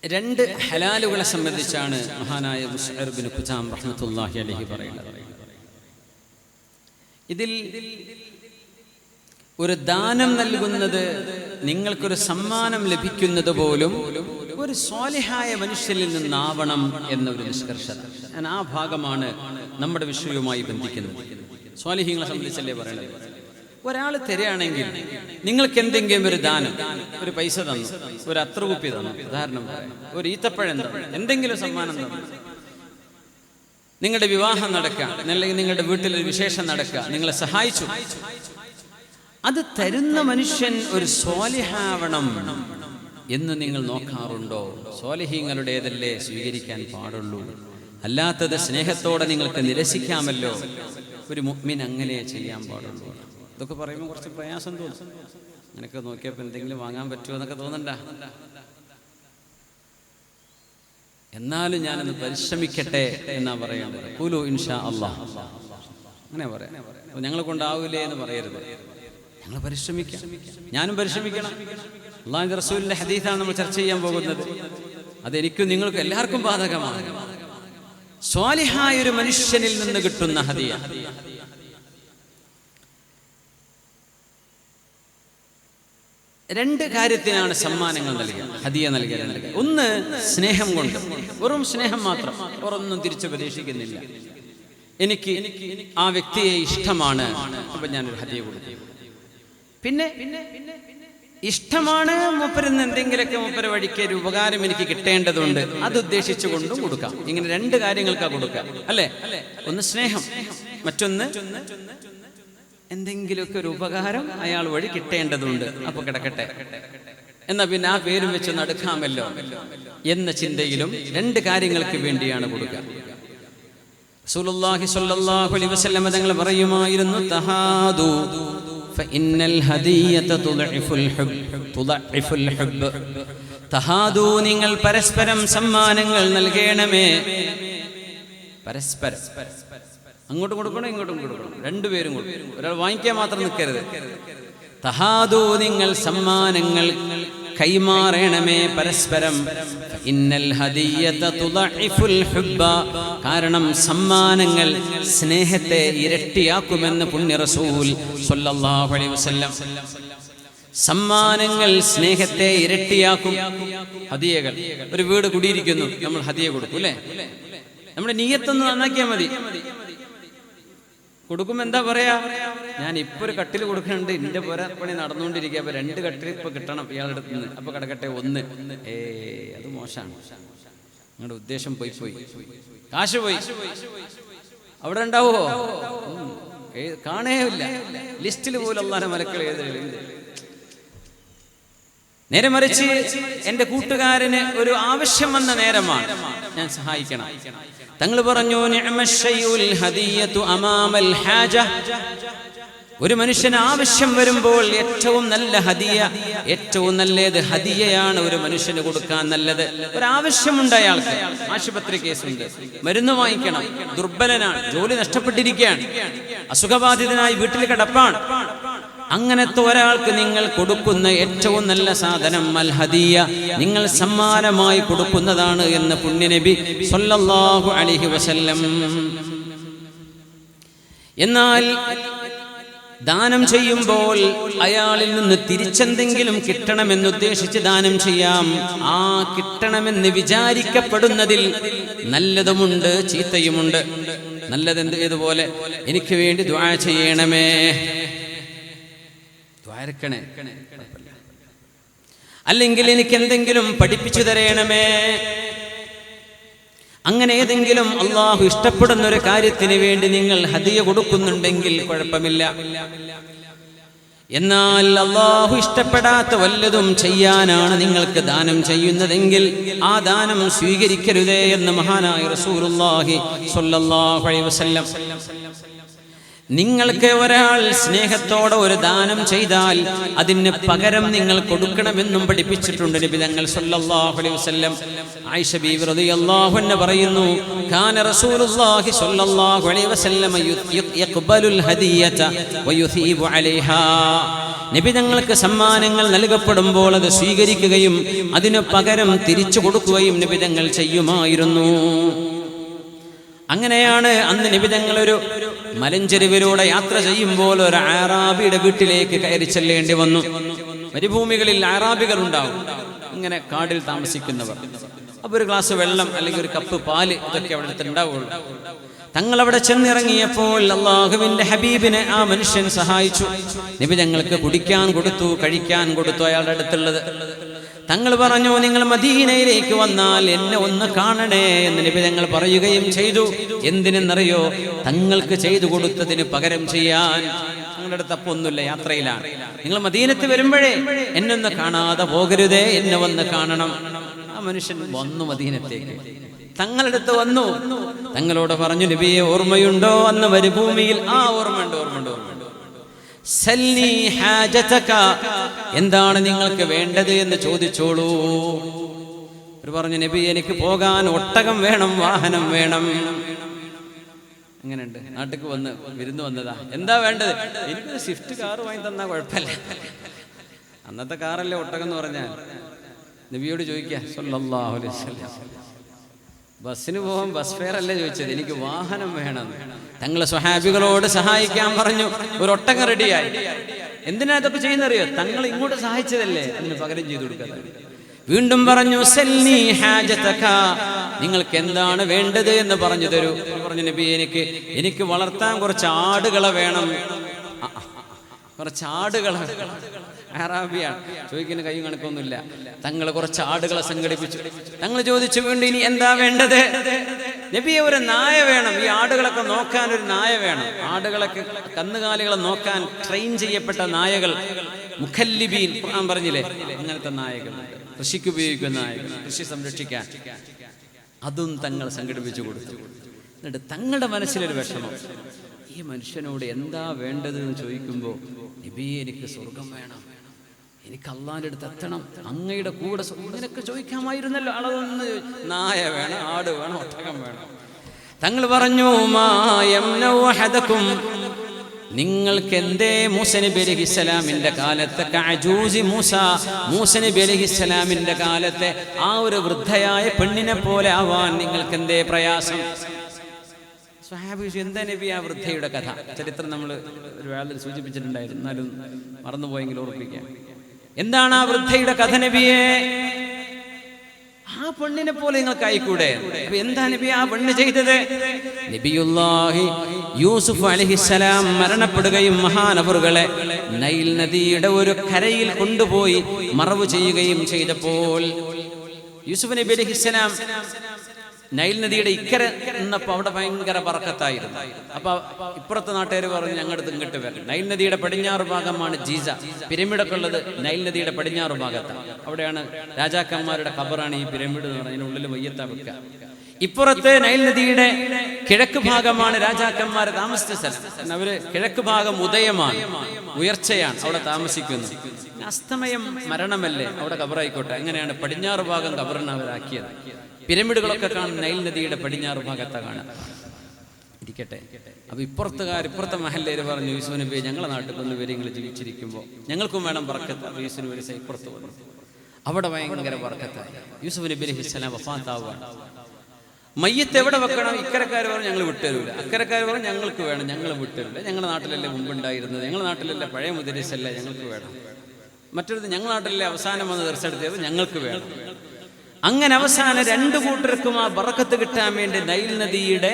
രണ്ട് ഹലാലുകളെ സംബന്ധിച്ചാണ് മഹാനായ മുസ്അർ ബിൻ ഖുസാം റഹ്മത്തുള്ളാഹി അലൈഹി പറയുന്നത്. ഇതിൽ ഒരു ദാനം നൽകുന്നത്, നിങ്ങൾക്കൊരു സമ്മാനം ലഭിക്കുന്നത് പോലും ഒരു സ്വാലിഹായ മനുഷ്യനിൽ നിന്നാവണം എന്നൊരു നിഷ്കർഷത. ഞാൻ ആ ഭാഗമാണ് നമ്മുടെ വിഷയവുമായി ബന്ധിക്കുന്നത്. സ്വാലിഹീങ്ങളെ സംബന്ധിച്ചല്ലേ പറയുന്നത്. ഒരാൾ തരികയാണെങ്കിൽ നിങ്ങൾക്ക് എന്തെങ്കിലും ഒരു ദാനം, ഒരു പൈസ തന്നു, ഒരു അത്ര കുപ്പി തന്നു, ഉദാഹരണം പറയാം, ഒരു ഈത്തപ്പഴം തന്നു, എന്തെങ്കിലും സമ്മാനം തന്നു, നിങ്ങളുടെ വിവാഹം നടക്കുക, അല്ലെങ്കിൽ നിങ്ങളുടെ വീട്ടിലൊരു വിശേഷം നടക്കുക, നിങ്ങളെ സഹായിച്ചു, അത് തരുന്ന മനുഷ്യൻ ഒരു സ്വാലിഹാവണം എന്ന് നിങ്ങൾ നോക്കാറുണ്ടോ? സ്വാലിഹീങ്ങളുടേതല്ലേ സ്വീകരിക്കാൻ പാടുള്ളൂ, അല്ലാത്തത് സ്നേഹത്തോടെ നിങ്ങൾക്ക് നിരസിക്കാമല്ലോ. ഒരു മുഅ്മിൻ അങ്ങനെ ചെയ്യാൻ പാടുള്ളൂ. ഇതൊക്കെ പറയുമ്പോൾ കുറച്ച് പ്രയാസം തോന്നും. അങ്ങനെയൊക്കെ നോക്കിയപ്പോൾ എന്തെങ്കിലും വാങ്ങാൻ പറ്റുമോ എന്നൊക്കെ തോന്നണ്ട. എന്നാലും ഞാനൊന്ന് പരിശ്രമിക്കട്ടെ എന്നാ പറയേണ്ടത്. ഖുലു ഇൻഷാ അല്ലാഹ്, അങ്ങനെ പറയാം. ഞങ്ങളെ കൊണ്ടാവൂലേ എന്ന് പറയരുത്. ഞങ്ങൾ പരിശ്രമിക്കാം, ഞാനും പരിശ്രമിക്കണം. അല്ലാഹുവിന്റെ റസൂലിന്റെ ഹദീസാണ് നമ്മൾ ചർച്ച ചെയ്യാൻ പോകുന്നത്. അതെനിക്കും നിങ്ങൾക്കും എല്ലാവർക്കും ബാധകമാണ്. സ്വാലിഹായ ഒരു മനുഷ്യനിൽ നിന്ന് കിട്ടുന്ന ഹദിയ. രണ്ട് കാര്യത്തിനാണ് സമ്മാനങ്ങൾ നൽകുക, ഹദിയ നൽകുക. ഒന്ന്, സ്നേഹം കൊണ്ട്, വെറും സ്നേഹം മാത്രം, വേറൊന്നും തിരിച്ചു പ്രതീക്ഷിക്കുന്നില്ല. എനിക്ക് ആ വ്യക്തിയെ ഇഷ്ടമാണ്, അപ്പൊ ഞാനൊരു ഹദിയ കൊടുക്കും. പിന്നെ ഇഷ്ടമാണ്, മൂപ്പരിന്ന് എന്തെങ്കിലുമൊക്കെ മൂപ്പര വഴിക്ക് ഒരു ഉപകാരം എനിക്ക് കിട്ടേണ്ടതുണ്ട്, അത് ഉദ്ദേശിച്ചു കൊണ്ടും കൊടുക്കാം. ഇങ്ങനെ രണ്ട് കാര്യങ്ങൾക്കാണ് കൊടുക്കാം, അല്ലേ? ഒന്ന് സ്നേഹം, മറ്റൊന്ന് എന്തെങ്കിലുമൊക്കെ ഒരു ഉപകാരം അയാൾ വഴി കിട്ടേണ്ടതുണ്ട്, അപ്പൊ കിടക്കട്ടെ, എന്നാ പിന്നെ ആ പേരും വെച്ച് നടക്കാമല്ലോ എന്ന ചിന്തയിലും രണ്ട് കാര്യങ്ങൾക്ക് വേണ്ടിയാണ് കൊടുക്കുക. റസൂലുള്ളാഹി സ്വല്ലല്ലാഹു അലൈഹി വസല്ലം തങ്ങൾ പറയുമായിരുന്നു, തഹാദു ഫഇന്നൽ ഹദിയത തുദഇഫുൽ ഹുബ്ബ്. തഹാദു, നിങ്ങൾ പരസ്പരം സമ്മാനങ്ങൾ നൽകണമേ. പരസ്പരം അങ്ങോട്ടും കൊടുക്കണം, ഇങ്ങോട്ടും കൊടുക്കണം, രണ്ടുപേരും കൊടുക്കണം. ഒരാൾ വാങ്ങിക്കാൻ മാത്രം നിൽക്കരുത്. തഹാദു, നിങ്ങൾ സമ്മാനങ്ങൾ കൈമാറണമേ പരസ്പരം. ഇന്നൽ ഹദിയത തുദഇഫുൽ ഹുബ്ബ, കാരണം സമ്മാനങ്ങൾ സ്നേഹത്തെ ഇരട്ടിയാക്കുമെന്ന് പുണ്യ റസൂൽ സ്വല്ലല്ലാഹു അലൈഹി വസല്ലം. സമ്മാനങ്ങൾ സ്നേഹത്തെ ഇരട്ടിയാക്കും. ഹദിയകൾ, ഒരു വീട് കുടിയിരിക്കുന്നു, നമ്മൾ ഹദിയ കൊടുക്കും, അല്ലേ? നമ്മുടെ നിയ്യത്തൊന്ന് നന്നാക്കിയാൽ മതി. കൊടുക്കുമ്പോ എന്താ പറയാ, ഞാൻ ഇപ്പൊ ഒരു കട്ടിൽ കൊടുക്കുന്നുണ്ട്, എന്റെ പുരപ്പണി നടന്നുകൊണ്ടിരിക്കുക, അപ്പൊ 2 കട്ടിൽ ഇപ്പൊ കിട്ടണം ഇയാളുടെ അടുത്ത് നിന്ന്, അപ്പൊ കിടക്കട്ടെ 1. അത് മോശമാണ്. നിങ്ങളുടെ ഉദ്ദേശം പോയി, കാശ് പോയി. അവിടെ ഉണ്ടാവോ? കാണേയില്ല. ലിസ്റ്റിൽ പോലും അല്ലാഹുവിന്റെ മലക്കൾ എഴുതുന്നില്ല. നേരെ മറിച്ച് എന്റെ കൂട്ടുകാരന് ഒരു ആവശ്യം വന്ന നേരമാണ്, ഞാൻ സഹായിക്കണം. തങ്ങൾ പറഞ്ഞു, നിഅമശ്ശൈഉൽ ഹദിയതു അമാമൽ ഹാജ. ഒരു മനുഷ്യന് ആവശ്യം വരുമ്പോൾ ഏറ്റവും നല്ല ഹദിയ, ഏറ്റവും നല്ലത് ഹദിയയാണ് ഒരു മനുഷ്യന് കൊടുക്കാൻ നല്ലത്. ഒരാവശ്യമുണ്ട് അയാൾക്ക്, ആശുപത്രി കേസുണ്ട്, മരുന്ന് വാങ്ങിക്കണം, ദുർബലനാണ്, ജോലി നഷ്ടപ്പെട്ടിരിക്കുകയാണ്, അസുഖബാധിതനായി വീട്ടിൽ കിടപ്പാണ്. അങ്ങനത്തെ ഒരാൾക്ക് നിങ്ങൾ കൊടുക്കുന്ന ഏറ്റവും നല്ല സാധനം അൽ ഹദിയ, നിങ്ങൾ സമ്മാനമായി കൊടുക്കുന്നതാണ് എന്ന് പുണ്യനബി സ്വല്ലല്ലാഹു അലൈഹി വസല്ലം. എന്നാൽ ദാനം ചെയ്യുമ്പോൾ അയാളിൽ നിന്ന് തിരിച്ചെന്തെങ്കിലും കിട്ടണമെന്നുദ്ദേശിച്ച് ദാനം ചെയ്യാം. ആ കിട്ടണമെന്ന് വിചാരിക്കപ്പെടുന്നതിൽ നല്ലതുമുണ്ട്, ചീത്തയുമുണ്ട്. നല്ലതെന്ത്? ഇതുപോലെ എനിക്ക് വേണ്ടി ദുആ ചെയ്യണമേ, അല്ലെങ്കിൽ എനിക്ക് എന്തെങ്കിലും പഠിപ്പിച്ചു തരണമേ, അങ്ങനെ ഏതെങ്കിലും അള്ളാഹു ഇഷ്ടപ്പെടുന്ന ഒരു കാര്യത്തിന് വേണ്ടി നിങ്ങൾ ഹദിയ കൊടുക്കുന്നുണ്ടെങ്കിൽ കുഴപ്പമില്ല. എന്നാൽ അള്ളാഹു ഇഷ്ടപ്പെടാത്ത വല്ലതും ചെയ്യാനാണ് നിങ്ങൾക്ക് ദാനം ചെയ്യുന്നതെങ്കിൽ ആ ദാനം സ്വീകരിക്കരുതേ എന്ന് മഹാനായ റസൂലുള്ളാഹി സ്വല്ലല്ലാഹു അലൈഹി വസല്ലം. നിങ്ങൾക്ക് ഒരാൾ സ്നേഹത്തോടെ ഒരു ദാനം ചെയ്താൽ അതിന് പകരം നിങ്ങൾ കൊടുക്കണമെന്നും പഠിപ്പിച്ചിട്ടുണ്ട് നബി തങ്ങൾ സ്വല്ലല്ലാഹു അലൈഹി വസല്ലം. ആയിഷ ബീവി റളിയല്ലാഹു അൻഹ പറയുന്നു, കാന റസൂലുള്ളാഹി സ്വല്ലല്ലാഹു അലൈഹി വസല്ലം യഖ്ബലുൽ ഹദിയത വയുസീബു അലൈഹാ. നബി തങ്ങൾക്ക് സമ്മാനങ്ങൾ നൽകപ്പെടുമ്പോൾ അത് സ്വീകരിക്കുകയും അതിനു പകരം തിരിച്ചു കൊടുക്കുകയും നബി തങ്ങൾ ചെയ്യുമായിരുന്നു. അങ്ങനെയാണ് അന്ന് നബി തങ്ങൾ ഒരു മലഞ്ചെരുവിലൂടെ യാത്ര ചെയ്യുമ്പോൾ ഒരു അറാബിയുടെ വീട്ടിലേക്ക് കയറി ചെല്ലേണ്ടി വന്നു. മരുഭൂമികളിൽ അറാബികൾ ഉണ്ടാവും, ഇങ്ങനെ കാടിൽ താമസിക്കുന്നവർ. അപ്പോൾ ഒരു ഗ്ലാസ് വെള്ളം അല്ലെങ്കിൽ ഒരു കപ്പ് പാല് ഇതൊക്കെ അവിടെ ഉണ്ടാവുള്ളൂ. തങ്ങൾ അവിടെ ചെന്നിറങ്ങിയപ്പോൾ അല്ലാഹുവിന്റെ ഹബീബിനെ ആ മനുഷ്യൻ സഹായിച്ചു. നബി തങ്ങൾക്ക് കുടിക്കാൻ കൊടുത്തു, കഴിക്കാൻ കൊടുത്തു അയാളുടെ അടുത്തുള്ളത്. തങ്ങൾ പറഞ്ഞു, നിങ്ങൾ മദീനയിലേക്ക് വന്നാൽ എന്നെ ഒന്ന് കാണണേ എന്ന് നബി തങ്ങൾ പറയുകയും ചെയ്തു. എന്തിനെന്നറിയോ? തങ്ങൾക്ക് ചെയ്തു കൊടുത്തതിന് പകരം ചെയ്യാൻ. നിങ്ങളുടെ അടുത്ത് അപ്പം ഒന്നുമില്ല, യാത്രയിലാണ്. നിങ്ങൾ മദീനത്ത് വരുമ്പോഴേ എന്നെ ഒന്ന് കാണാതെ പോകരുതേ, എന്നെ വന്ന് കാണണം. ആ മനുഷ്യൻ വന്നു മദീനത്തേക്ക്, തങ്ങളുടെ അടുത്ത് വന്നു. തങ്ങളോട് പറഞ്ഞു, നബിയെ ഓർമ്മയുണ്ടോ അന്ന് മരുഭൂമിയിൽ? ആ ഓർമ്മയുണ്ട്. സല്ലി ഹാജതക, എന്താണ് നിങ്ങൾക്ക് വേണ്ടത് എന്ന് ചോദിച്ചോളൂ. അവർ പറഞ്ഞു, നബി എനിക്ക് പോകാൻ ഒട്ടകം വേണം, വാഹനം വേണം. അങ്ങനെയുണ്ട്, നാട്ടിലേക്ക് വന്ന് വിരുന്ന് വന്നതാ. എന്താ വേണ്ടത്? എനിക്കൊരു സ്വിഫ്റ്റ് കാർ വാങ്ങി തന്നാ കുഴപ്പമില്ല. അന്നത്തെ കാറല്ലേ ഒട്ടകം എന്ന് പറഞ്ഞാൽ. നബിയോട് ചോദിക്കുക സല്ലല്ലാഹു അലൈഹി വസല്ലം, ബസ്സിന് പോകാൻ ബസ് ഫെയർ അല്ലേ ചോദിച്ചത്, എനിക്ക് വാഹനം വേണം. തങ്ങളെ സ്വഹാബികളോട് സഹായിക്കാൻ പറഞ്ഞു. ഒരു ഒട്ടകം റെഡിയായി. എന്തിനാ ഇതൊക്കെ ചെയ്യുന്നറിയോ? തങ്ങൾ ഇങ്ങോട്ട് സഹായിച്ചതല്ലേ, അതിന് പകരം ചെയ്തു കൊടുക്കാതെ. വീണ്ടും പറഞ്ഞു, സല്ലി ഹാജതക, നിങ്ങൾക്ക് എന്താണ് വേണ്ടത് എന്ന് പറഞ്ഞു തരൂ. പറഞ്ഞു, നബി എനിക്ക് വളർത്താൻ കുറച്ച് ആടുകളെ വേണം. കുറച്ച് ആടുകളെ. അറാബിയാണ്, ചോദിക്കുന്ന കൈ കണക്കൊന്നുമില്ല. തങ്ങൾ കുറച്ച് ആടുകളെ സംഘടിപ്പിച്ചു. തങ്ങൾ ചോദിച്ചു, വീണ്ടും ഇനി എന്താ വേണ്ടത്? നബിയെ ഒരു നായ വേണം, ഈ ആടുകളൊക്കെ നോക്കാൻ ഒരു നായ വേണം. ആടുകളൊക്കെ കന്നുകാലികളെ നോക്കാൻ ട്രെയിൻ ചെയ്യപ്പെട്ട നായകൾ, മുഖല്ലിബീൻ ഖുർആൻ പറഞ്ഞില്ലേ, അങ്ങനത്തെ നായകൾ, കൃഷിക്ക് ഉപയോഗിക്കുന്ന നായകൾ, കൃഷി സംരക്ഷിക്കാൻ. അതും തങ്ങൾ സംഘടിപ്പിച്ചു കൊടുത്തു. എന്നിട്ട് തങ്ങളുടെ മനസ്സിലൊരു വിഷമം, ഈ മനുഷ്യനോട് എന്താ വേണ്ടത് എന്ന് ചോദിക്കുമ്പോൾ, നബിയെ എനിക്ക് സ്വർഗം വേണം, എനിക്ക് അള്ളാന്റെ അടുത്ത് എത്തണം, അങ്ങയുടെ കൂടെ ഇങ്ങനെയൊക്കെ ചോദിക്കാമായിരുന്നല്ലോ. അളവൊന്ന് നായ വേണം, ആട് വേണം, ഒട്ടകം വേണം. തങ്ങൾ പറഞ്ഞു, നിങ്ങൾക്ക് എന്തേ മൂസ നബി അലൈഹിസ്സലാമിന്റെ കാലത്തെ മൂസ നബി അലൈഹിസ്സലാമിന്റെ കാലത്തെ ആ ഒരു വൃദ്ധയായ പെണ്ണിനെ പോലെ ആവാൻ നിങ്ങൾക്ക് എന്തേ പ്രയാസം? സ്വഹാബി, എന്താ നബി ആ വൃദ്ധയുടെ കഥ? ചരിത്രം നമ്മൾ ഒരു വേളയിൽ സൂചിപ്പിച്ചിട്ടുണ്ടായിരുന്നു, എന്നാലും മറന്നുപോയെങ്കിൽ ഓർപ്പിക്കാം. എന്താണ് ആ വൃദ്ധയുടെ കഥ നബിയെ? ആ പെണ്ണിനെ പോലെ നിങ്ങൾക്ക് ആയിക്കൂടെ? എന്താ നബി ആ പെണ്ണ് ചെയ്തത്? നബിയുല്ലാഹി യൂസുഫ് അലൈഹിസ്സലാം മരണപ്പെടുകയും മഹാനവറുകളെ നൈൽ നദിയുടെ ഒരു കരയിൽ കൊണ്ടുപോയി മറവ് ചെയ്യുകയും ചെയ്തപ്പോൾ, യൂസുഫ് നബി അലൈഹിസ്സലാം നൈൽ നദിയുടെ ഇക്കര നിന്നപ്പോൾ അവിടെ ഭയങ്കര ബർക്കത്തായിരുന്നു. അപ്പൊ ഇപ്പുറത്തെ നാട്ടുകാർ പറഞ്ഞു, ഞങ്ങളുടെ ഇങ്ങോട്ട് വരണം. നൈൽ നദിയുടെ പടിഞ്ഞാറ് ഭാഗമാണ് ജീസ, പിരമിഡൊക്കെ ഉള്ളത് നൈൽ നദിയുടെ പടിഞ്ഞാറ് ഭാഗത്താണ്. അവിടെയാണ് രാജാക്കന്മാരുടെ ഖബറാണ് ഈ പിരമിഡ് എന്ന് പറഞ്ഞാൽ ഉള്ളിൽ വയ്യത്താ വെക്കുക. ഇപ്പുറത്തെ നൈൽ നദിയുടെ കിഴക്ക് ഭാഗമാണ് രാജാക്കന്മാർ താമസിച്ച സ്ഥലം. അവര് കിഴക്ക് ഭാഗം ഉദയമാണ്, ഉയർച്ചയാണ്, അവിടെ താമസിക്കുന്നത്. അസ്തമയം മരണമല്ലേ, അവിടെ ഖബറായിക്കോട്ടെ. അങ്ങനെയാണ് പടിഞ്ഞാറ് ഭാഗം ഖബറിന് അവരാക്കിയത്. പിരമിഡുകളൊക്കെ കാണും നൈൽ നദിയുടെ പടിഞ്ഞാറ് ഭാഗത്താ കാണാം. ഇരിക്കട്ടെ. അപ്പൊ ഇപ്പുറത്തെ മഹല്ലേര് പറഞ്ഞു, യൂസുഫ് നബി ഞങ്ങളെ നാട്ടിൽ ഒന്ന് വരെ നിങ്ങൾ ജീവിച്ചിരിക്കുമ്പോൾ ഞങ്ങൾക്കും വേണം ബർക്കത്ത്. യൂസുഫ് നബി ഇപ്പുറത്ത് വന്നു, അവിടെ ഭയങ്കര ബർക്കത്തായി. യൂസുഫ് നബി അലൈഹിസ്സലാം വഫാത്താവുകയാണ്. മയ്യത്ത് എവിടെ വെക്കണം? ഇക്കരക്കാർ പറഞ്ഞു ഞങ്ങൾ വിട്ടുതരൂല, അക്കരക്കാർ പറഞ്ഞു ഞങ്ങൾക്ക് വേണം, ഞങ്ങൾ വിട്ടുതരില്ല, ഞങ്ങളുടെ നാട്ടിലല്ലേ മുമ്പുണ്ടായിരുന്നത്, ഞങ്ങളുടെ നാട്ടിലല്ലേ പഴയ മുദരിസല്ലേ, ഞങ്ങൾക്ക് വേണം. മറ്റൊരു ഞങ്ങളുടെ നാട്ടിലെ അവസാനം വന്ന് ദർശനത്തിയത് ഞങ്ങൾക്ക് വേണം. അങ്ങനെ അവസാനം രണ്ടു കൂട്ടർക്കും ആ ബറക്കത്ത് കിട്ടാൻ വേണ്ടി നൈൽ നദിയുടെ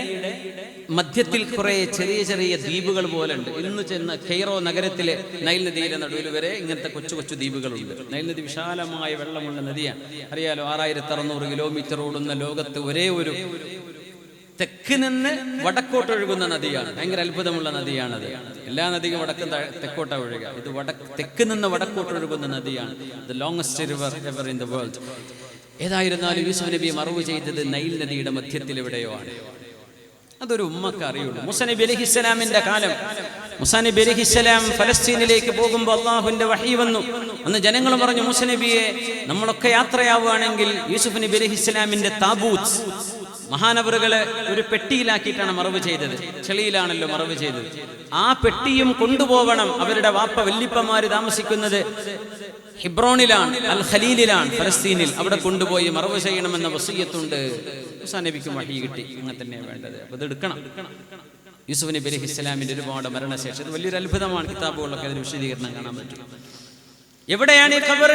മധ്യത്തിൽ കുറെ ചെറിയ ചെറിയ ദ്വീപുകൾ പോലെ ഉണ്ട്. ഇന്ന് ചെന്ന കെയ്റോ നഗരത്തിലെ നൈൽ നദിയിലെ നടുവിൽ വരെ ഇങ്ങനത്തെ കൊച്ചു കൊച്ചു ദ്വീപുകളുണ്ട്. നൈൽ നദി വിശാലമായ വെള്ളമുള്ള നദിയാണ്, അറിയാലോ. 6600 കിലോമീറ്റർ ഓടുന്ന ലോകത്ത് ഒരേ ഒരു തെക്ക് നിന്ന് വടക്കോട്ടൊഴുകുന്ന നദിയാണ്. ഭയങ്കര അത്ഭുതമുള്ള നദിയാണത്. എല്ലാ നദിയും വടക്കും തെക്കോട്ടാ ഒഴുകുക. ഇത് തെക്ക് നിന്ന് വടക്കോട്ടൊഴുകുന്ന നദിയാണ്. The longest river ever in the world. ഏതായിരുന്നാലും യൂസുഫ് നബി മറവ് ചെയ്തത് നൈൽ നദിയുടെ മധ്യത്തിൽ എവിടെയോ ആണ്. അതൊരു ഉമ്മക്ക് അറിയുള്ളൂ. മൂസ നബി അലൈഹിസ്സലാമിന്റെ കാലം. മൂസ നബി അലൈഹിസ്സലാം ഫലസ്തീനിലേക്ക് പോകുമ്പോൾ അള്ളാഹുവിന്റെ വഹി വന്നു. അന്ന് ജനങ്ങൾ പറഞ്ഞു, മൂസ നബിയെ നമ്മളൊക്കെ യാത്രയാവുകയാണെങ്കിൽ യൂസുഫ് നബി അലൈഹിസ്സലാമിന്റെ താബൂത്ത്, മഹാനവറുകള് ഒരു പെട്ടിയിലാക്കിയിട്ടാണ് മറവ് ചെയ്തത്. ചെളിയിലാണല്ലോ മറവ് ചെയ്തത്. ആ പെട്ടിയും കൊണ്ടുപോകണം. അവരുടെ വാപ്പ വല്ലിപ്പമാര് താമസിക്കുന്നത് ഹിബ്രോണിലാണ്, അൽ ഖലീലിലാണ്, ഫലസ്തീനിൽ. അവിടെ കൊണ്ടുപോയി മറവ് ചെയ്യണമെന്ന വസിയ്യത്തുണ്ട്. മൂസാ നബിക്ക് വഹി കിട്ടി, അങ്ങനെ തന്നെയാണ് വേണ്ടത്. അപ്പൊ ഇത് എടുക്കണം. യൂസുഫ് നബി അലൈഹിസ്സലാമിന്റെ ഒരുപാട് മരണശേഷം ഇത് വലിയൊരു അത്ഭുതമാണ്. കിതാബുകളിലൊക്കെ അതിന് വിശദീകരണം കാണാൻ പറ്റും. എവിടെയാണ് ഈ ഖബർ?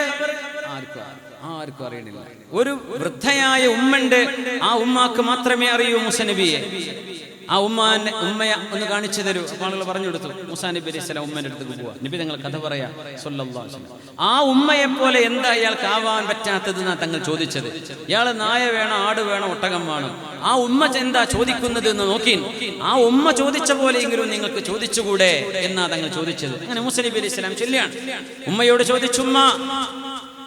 ആർക്കും അറിയണില്ല. ഒരു വൃദ്ധയായ ഉമ്മണ്ട്. ആ ഉമ്മാക്ക് മാത്രമേ അറിയൂ മൂസാ നബിയെ. ആ ഉമ്മയെ ഒന്ന് കാണിച്ചു തരൂ. അപ്പോൾ ആളുകൾ പറഞ്ഞു കൊടുത്തു. മൂസാ നബി അലൈഹി സ്വലാം ഉമ്മേന്റെ അടുത്തേക്ക് പോവാ. നബി തങ്ങൾ കഥ പറയാ സ്വല്ലല്ലാഹു അലൈഹി വസല്ലം. ആ ഉമ്മയെ പോലെ എന്താ ഇയാൾക്ക് ആവാൻ പറ്റാത്തതെന്നാ തങ്ങൾ ചോദിച്ചത്. ഇയാള് നായ വേണം, ആട് വേണം, ഒട്ടകം വേണം. ആ ഉമ്മ എന്താ ചോദിക്കുന്നത് എന്ന് നോക്കി. ആ ഉമ്മ ചോദിച്ച പോലെയെങ്കിലും നിങ്ങൾക്ക് ചോദിച്ചുകൂടെ എന്നാ തങ്ങൾ ചോദിച്ചത്. അങ്ങനെ മൂസാ നബി അലൈഹി സ്വലാം ചൊല്ലിയാണ്. ഉമ്മയോട് ചോദിച്ചു, ഉമ്മ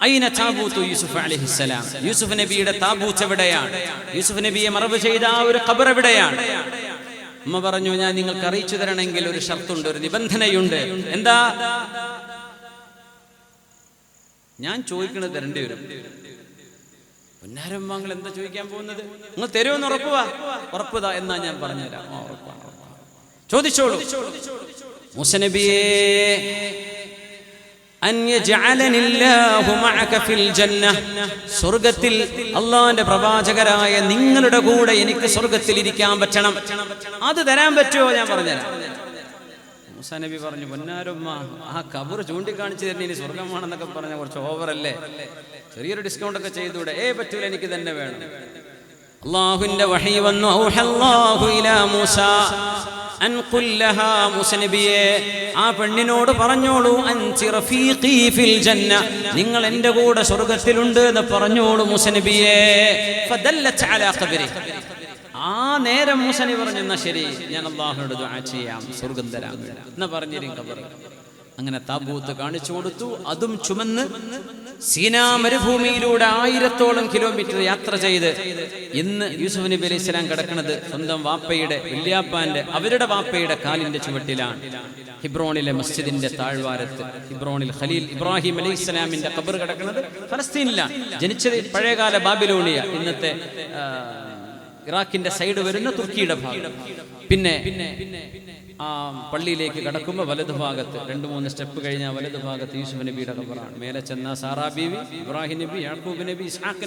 അയിന താബൂത്തു യൂസുഫ് അലൈഹിസ്സലാം, യൂസുഫ് നബിയുടെ താബൂത്ത് എവിടെയാണ്? യൂസുഫ് നബിയെ മറവ് ചെയ്ത ആ ഒരു ഖബർ എവിടെയാണ്? ഉമ്മ പറഞ്ഞു, ഞാൻ നിങ്ങൾക്ക് അറിയിച്ചു തരണമെങ്കിൽ ഒരു ഷർത്തുണ്ട്, ഒരു നിബന്ധനയുണ്ട്. എന്താ? ഞാൻ ചോദിക്കണത് തരേണ്ടി വരും. പൊന്നാരമ്മാങ്ങൾ എന്താ ചോദിക്കാൻ പോകുന്നത്? നിങ്ങൾ തരുമെന്ന് ഉറപ്പുവാ? ഉറപ്പുതാ എന്നാ ഞാൻ പറഞ്ഞുതരാം. ചോദിച്ചോളൂ. മൂസാ നബിയേ, സ്വർഗത്തിൽ അള്ളാന്റെ പ്രവാചകരായ നിങ്ങളുടെ കൂടെ എനിക്ക് സ്വർഗത്തിൽ ഇരിക്കാൻ പറ്റണം. അത് തരാൻ പറ്റുമോ? ഞാൻ പറഞ്ഞുതരാം. മൂസാ നബി പറഞ്ഞു, പൊന്നാരുമ്മ, ആ ഖബർ ചൂണ്ടിക്കാണിച്ചു തരുന്ന ഇനി സ്വർഗമാണെന്നൊക്കെ പറഞ്ഞ കുറച്ച് ഓവറല്ലേ? ചെറിയൊരു ഡിസ്കൗണ്ട് ഒക്കെ ചെയ്തൂടെ? പറ്റൂല, എനിക്ക് തന്നെ വേണം. അള്ളാഹുവിന്റെ വഹി വന്നു. ഔഹല്ലാഹു ഇലാ മൂസാ അൻ ഖുൽ ലഹാ, മൂസാ നബിയേ, ആ പെണ്ണിനോട് പറഞ്ഞോളൂ, അൻതി റഫീഖി ഫിൽ ജന്ന, നിങ്ങൾ എൻ്റെ കൂടെ സ്വർഗ്ഗത്തിലുണ്ട് എന്ന് പറഞ്ഞോളൂ മൂസാ നബിയേ. ഫദല്ലത് അലാ ഖബരി. ആ നേരം മൂസാ നബി പറഞ്ഞു, എന്നാ ശരി, ഞാൻ അല്ലാഹുവിനോട് ദുആ ചെയ്യാം, സ്വർഗ്ഗം തരാൻ എന്ന് പറഞ്ഞിരും ഖബർ. അങ്ങനെ താബൂത്ത് കാണിച്ചു കൊടുത്തു. അതും ചുമന്ന് സീനാ മരുഭൂമിയിലൂടെ 1000ഓളം കിലോമീറ്റർ യാത്ര ചെയ്ത് ഇന്ന് യൂസുഫ് നബി അലൈഹി സ്വലാം കിടക്കുന്നത് സ്വന്തം വാപ്പയുടെ, വല്യാപ്പാന്റെ, അവരുടെ വാപ്പയുടെ കാലിന്റെ ചുവട്ടിലാണ്. ഹിബ്രോണിലെ മസ്ജിദിന്റെ താഴ്വാരത്ത്, ഹിബ്രോണിൽ ഖലീൽ ഇബ്രാഹിം അലൈഹി സ്വലാമിന്റെ ഖബർ കിടക്കുന്നത് ഫലസ്തീനിലാണ്. ജനിച്ചത് പഴയകാല ബാബിലോണിയ, ഇന്നത്തെ ഇറാഖിന്റെ സൈഡ് വരുന്ന തുർക്കിയുടെ ഭാഗം. പിന്നെ ആ പള്ളിയിലേക്ക് കടക്കുമ്പോൾ വലതുഭാഗത്ത് 2-3 സ്റ്റെപ്പ് കഴിഞ്ഞാൽ വലതുഭാഗത്ത് യൂസുഫ് നബിയുടെ ഖബറാണ്. മേലെ ചെന്ന സാറാ ബീവി, ഇബ്രാഹിം നബി, യാക്കൂബ് നബി, ഇസ്ഹാഖ്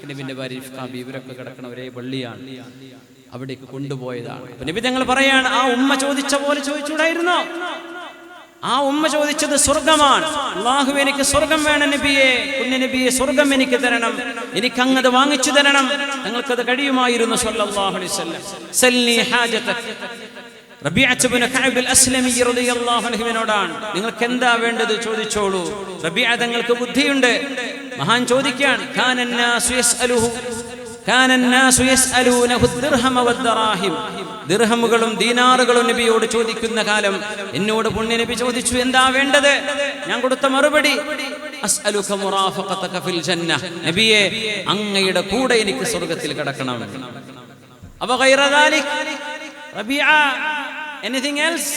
നബിന്റെ ഭാര്യ ഇഫ്കാ ബീവി, ഇവരൊക്കെ കിടക്കുന്ന ഒരേ പള്ളിയാണ്. അവിടേക്ക് കൊണ്ടുപോയതാണ്. അപ്പൊ നബി തങ്ങൾ പറയാണ്, ആ ഉമ്മ ചോദിച്ച പോലെ ചോദിച്ചുകൂടായിരുന്നോ? ആ ഉമ്മ ചോദിച്ചത് സ്വർഗമാണ്. അല്ലാഹു, എനിക്ക് സ്വർഗം വേണം നബിയെ, കുഞ്ഞു നബിയെ, സ്വർഗം എനിക്ക് തരണം, എനിക്ക് അങ്ങത് വാങ്ങിച്ചു തരണം. തങ്ങൾക്കത് കഴിയുമായിരുന്നു. സ്വല്ലല്ലാഹു അലൈഹി വസല്ലം. സല്ലി ഹാജതക. റബീഅത്ത് ഇബ്നു കഅബ് അൽ-അസ്ലമി റളിയല്ലാഹു അൻഹുവിനോടാണ്, നിങ്ങൾക്ക് എന്താ വേണ്ടത് ചോദിച്ചോളൂ. റബീഅ തങ്ങൾക്ക് ബുദ്ധിയുണ്ട്. മഹാൻ ചോദിക്കാൻ, ദിർഹമുകളും ദീനാറുകളും നബിയോട് ചോദിക്കുന്ന കാലം എന്നോട് പുണ്യ നബി ചോദിച്ചു, എന്താ വേണ്ടത്? ഞാൻ കൊടുത്ത മറുപടി, അസ്അലുക മുറാഫഖതക ഫിൽ ജന്ന, നബിയെ, അങ്ങയുടെ കൂടെ എനിക്ക് സ്വർഗ്ഗത്തിൽ കിടക്കണം. അബ ഗൈറ ദാലിക് റബീഅ, എനിത്തിങ് എൽസ്?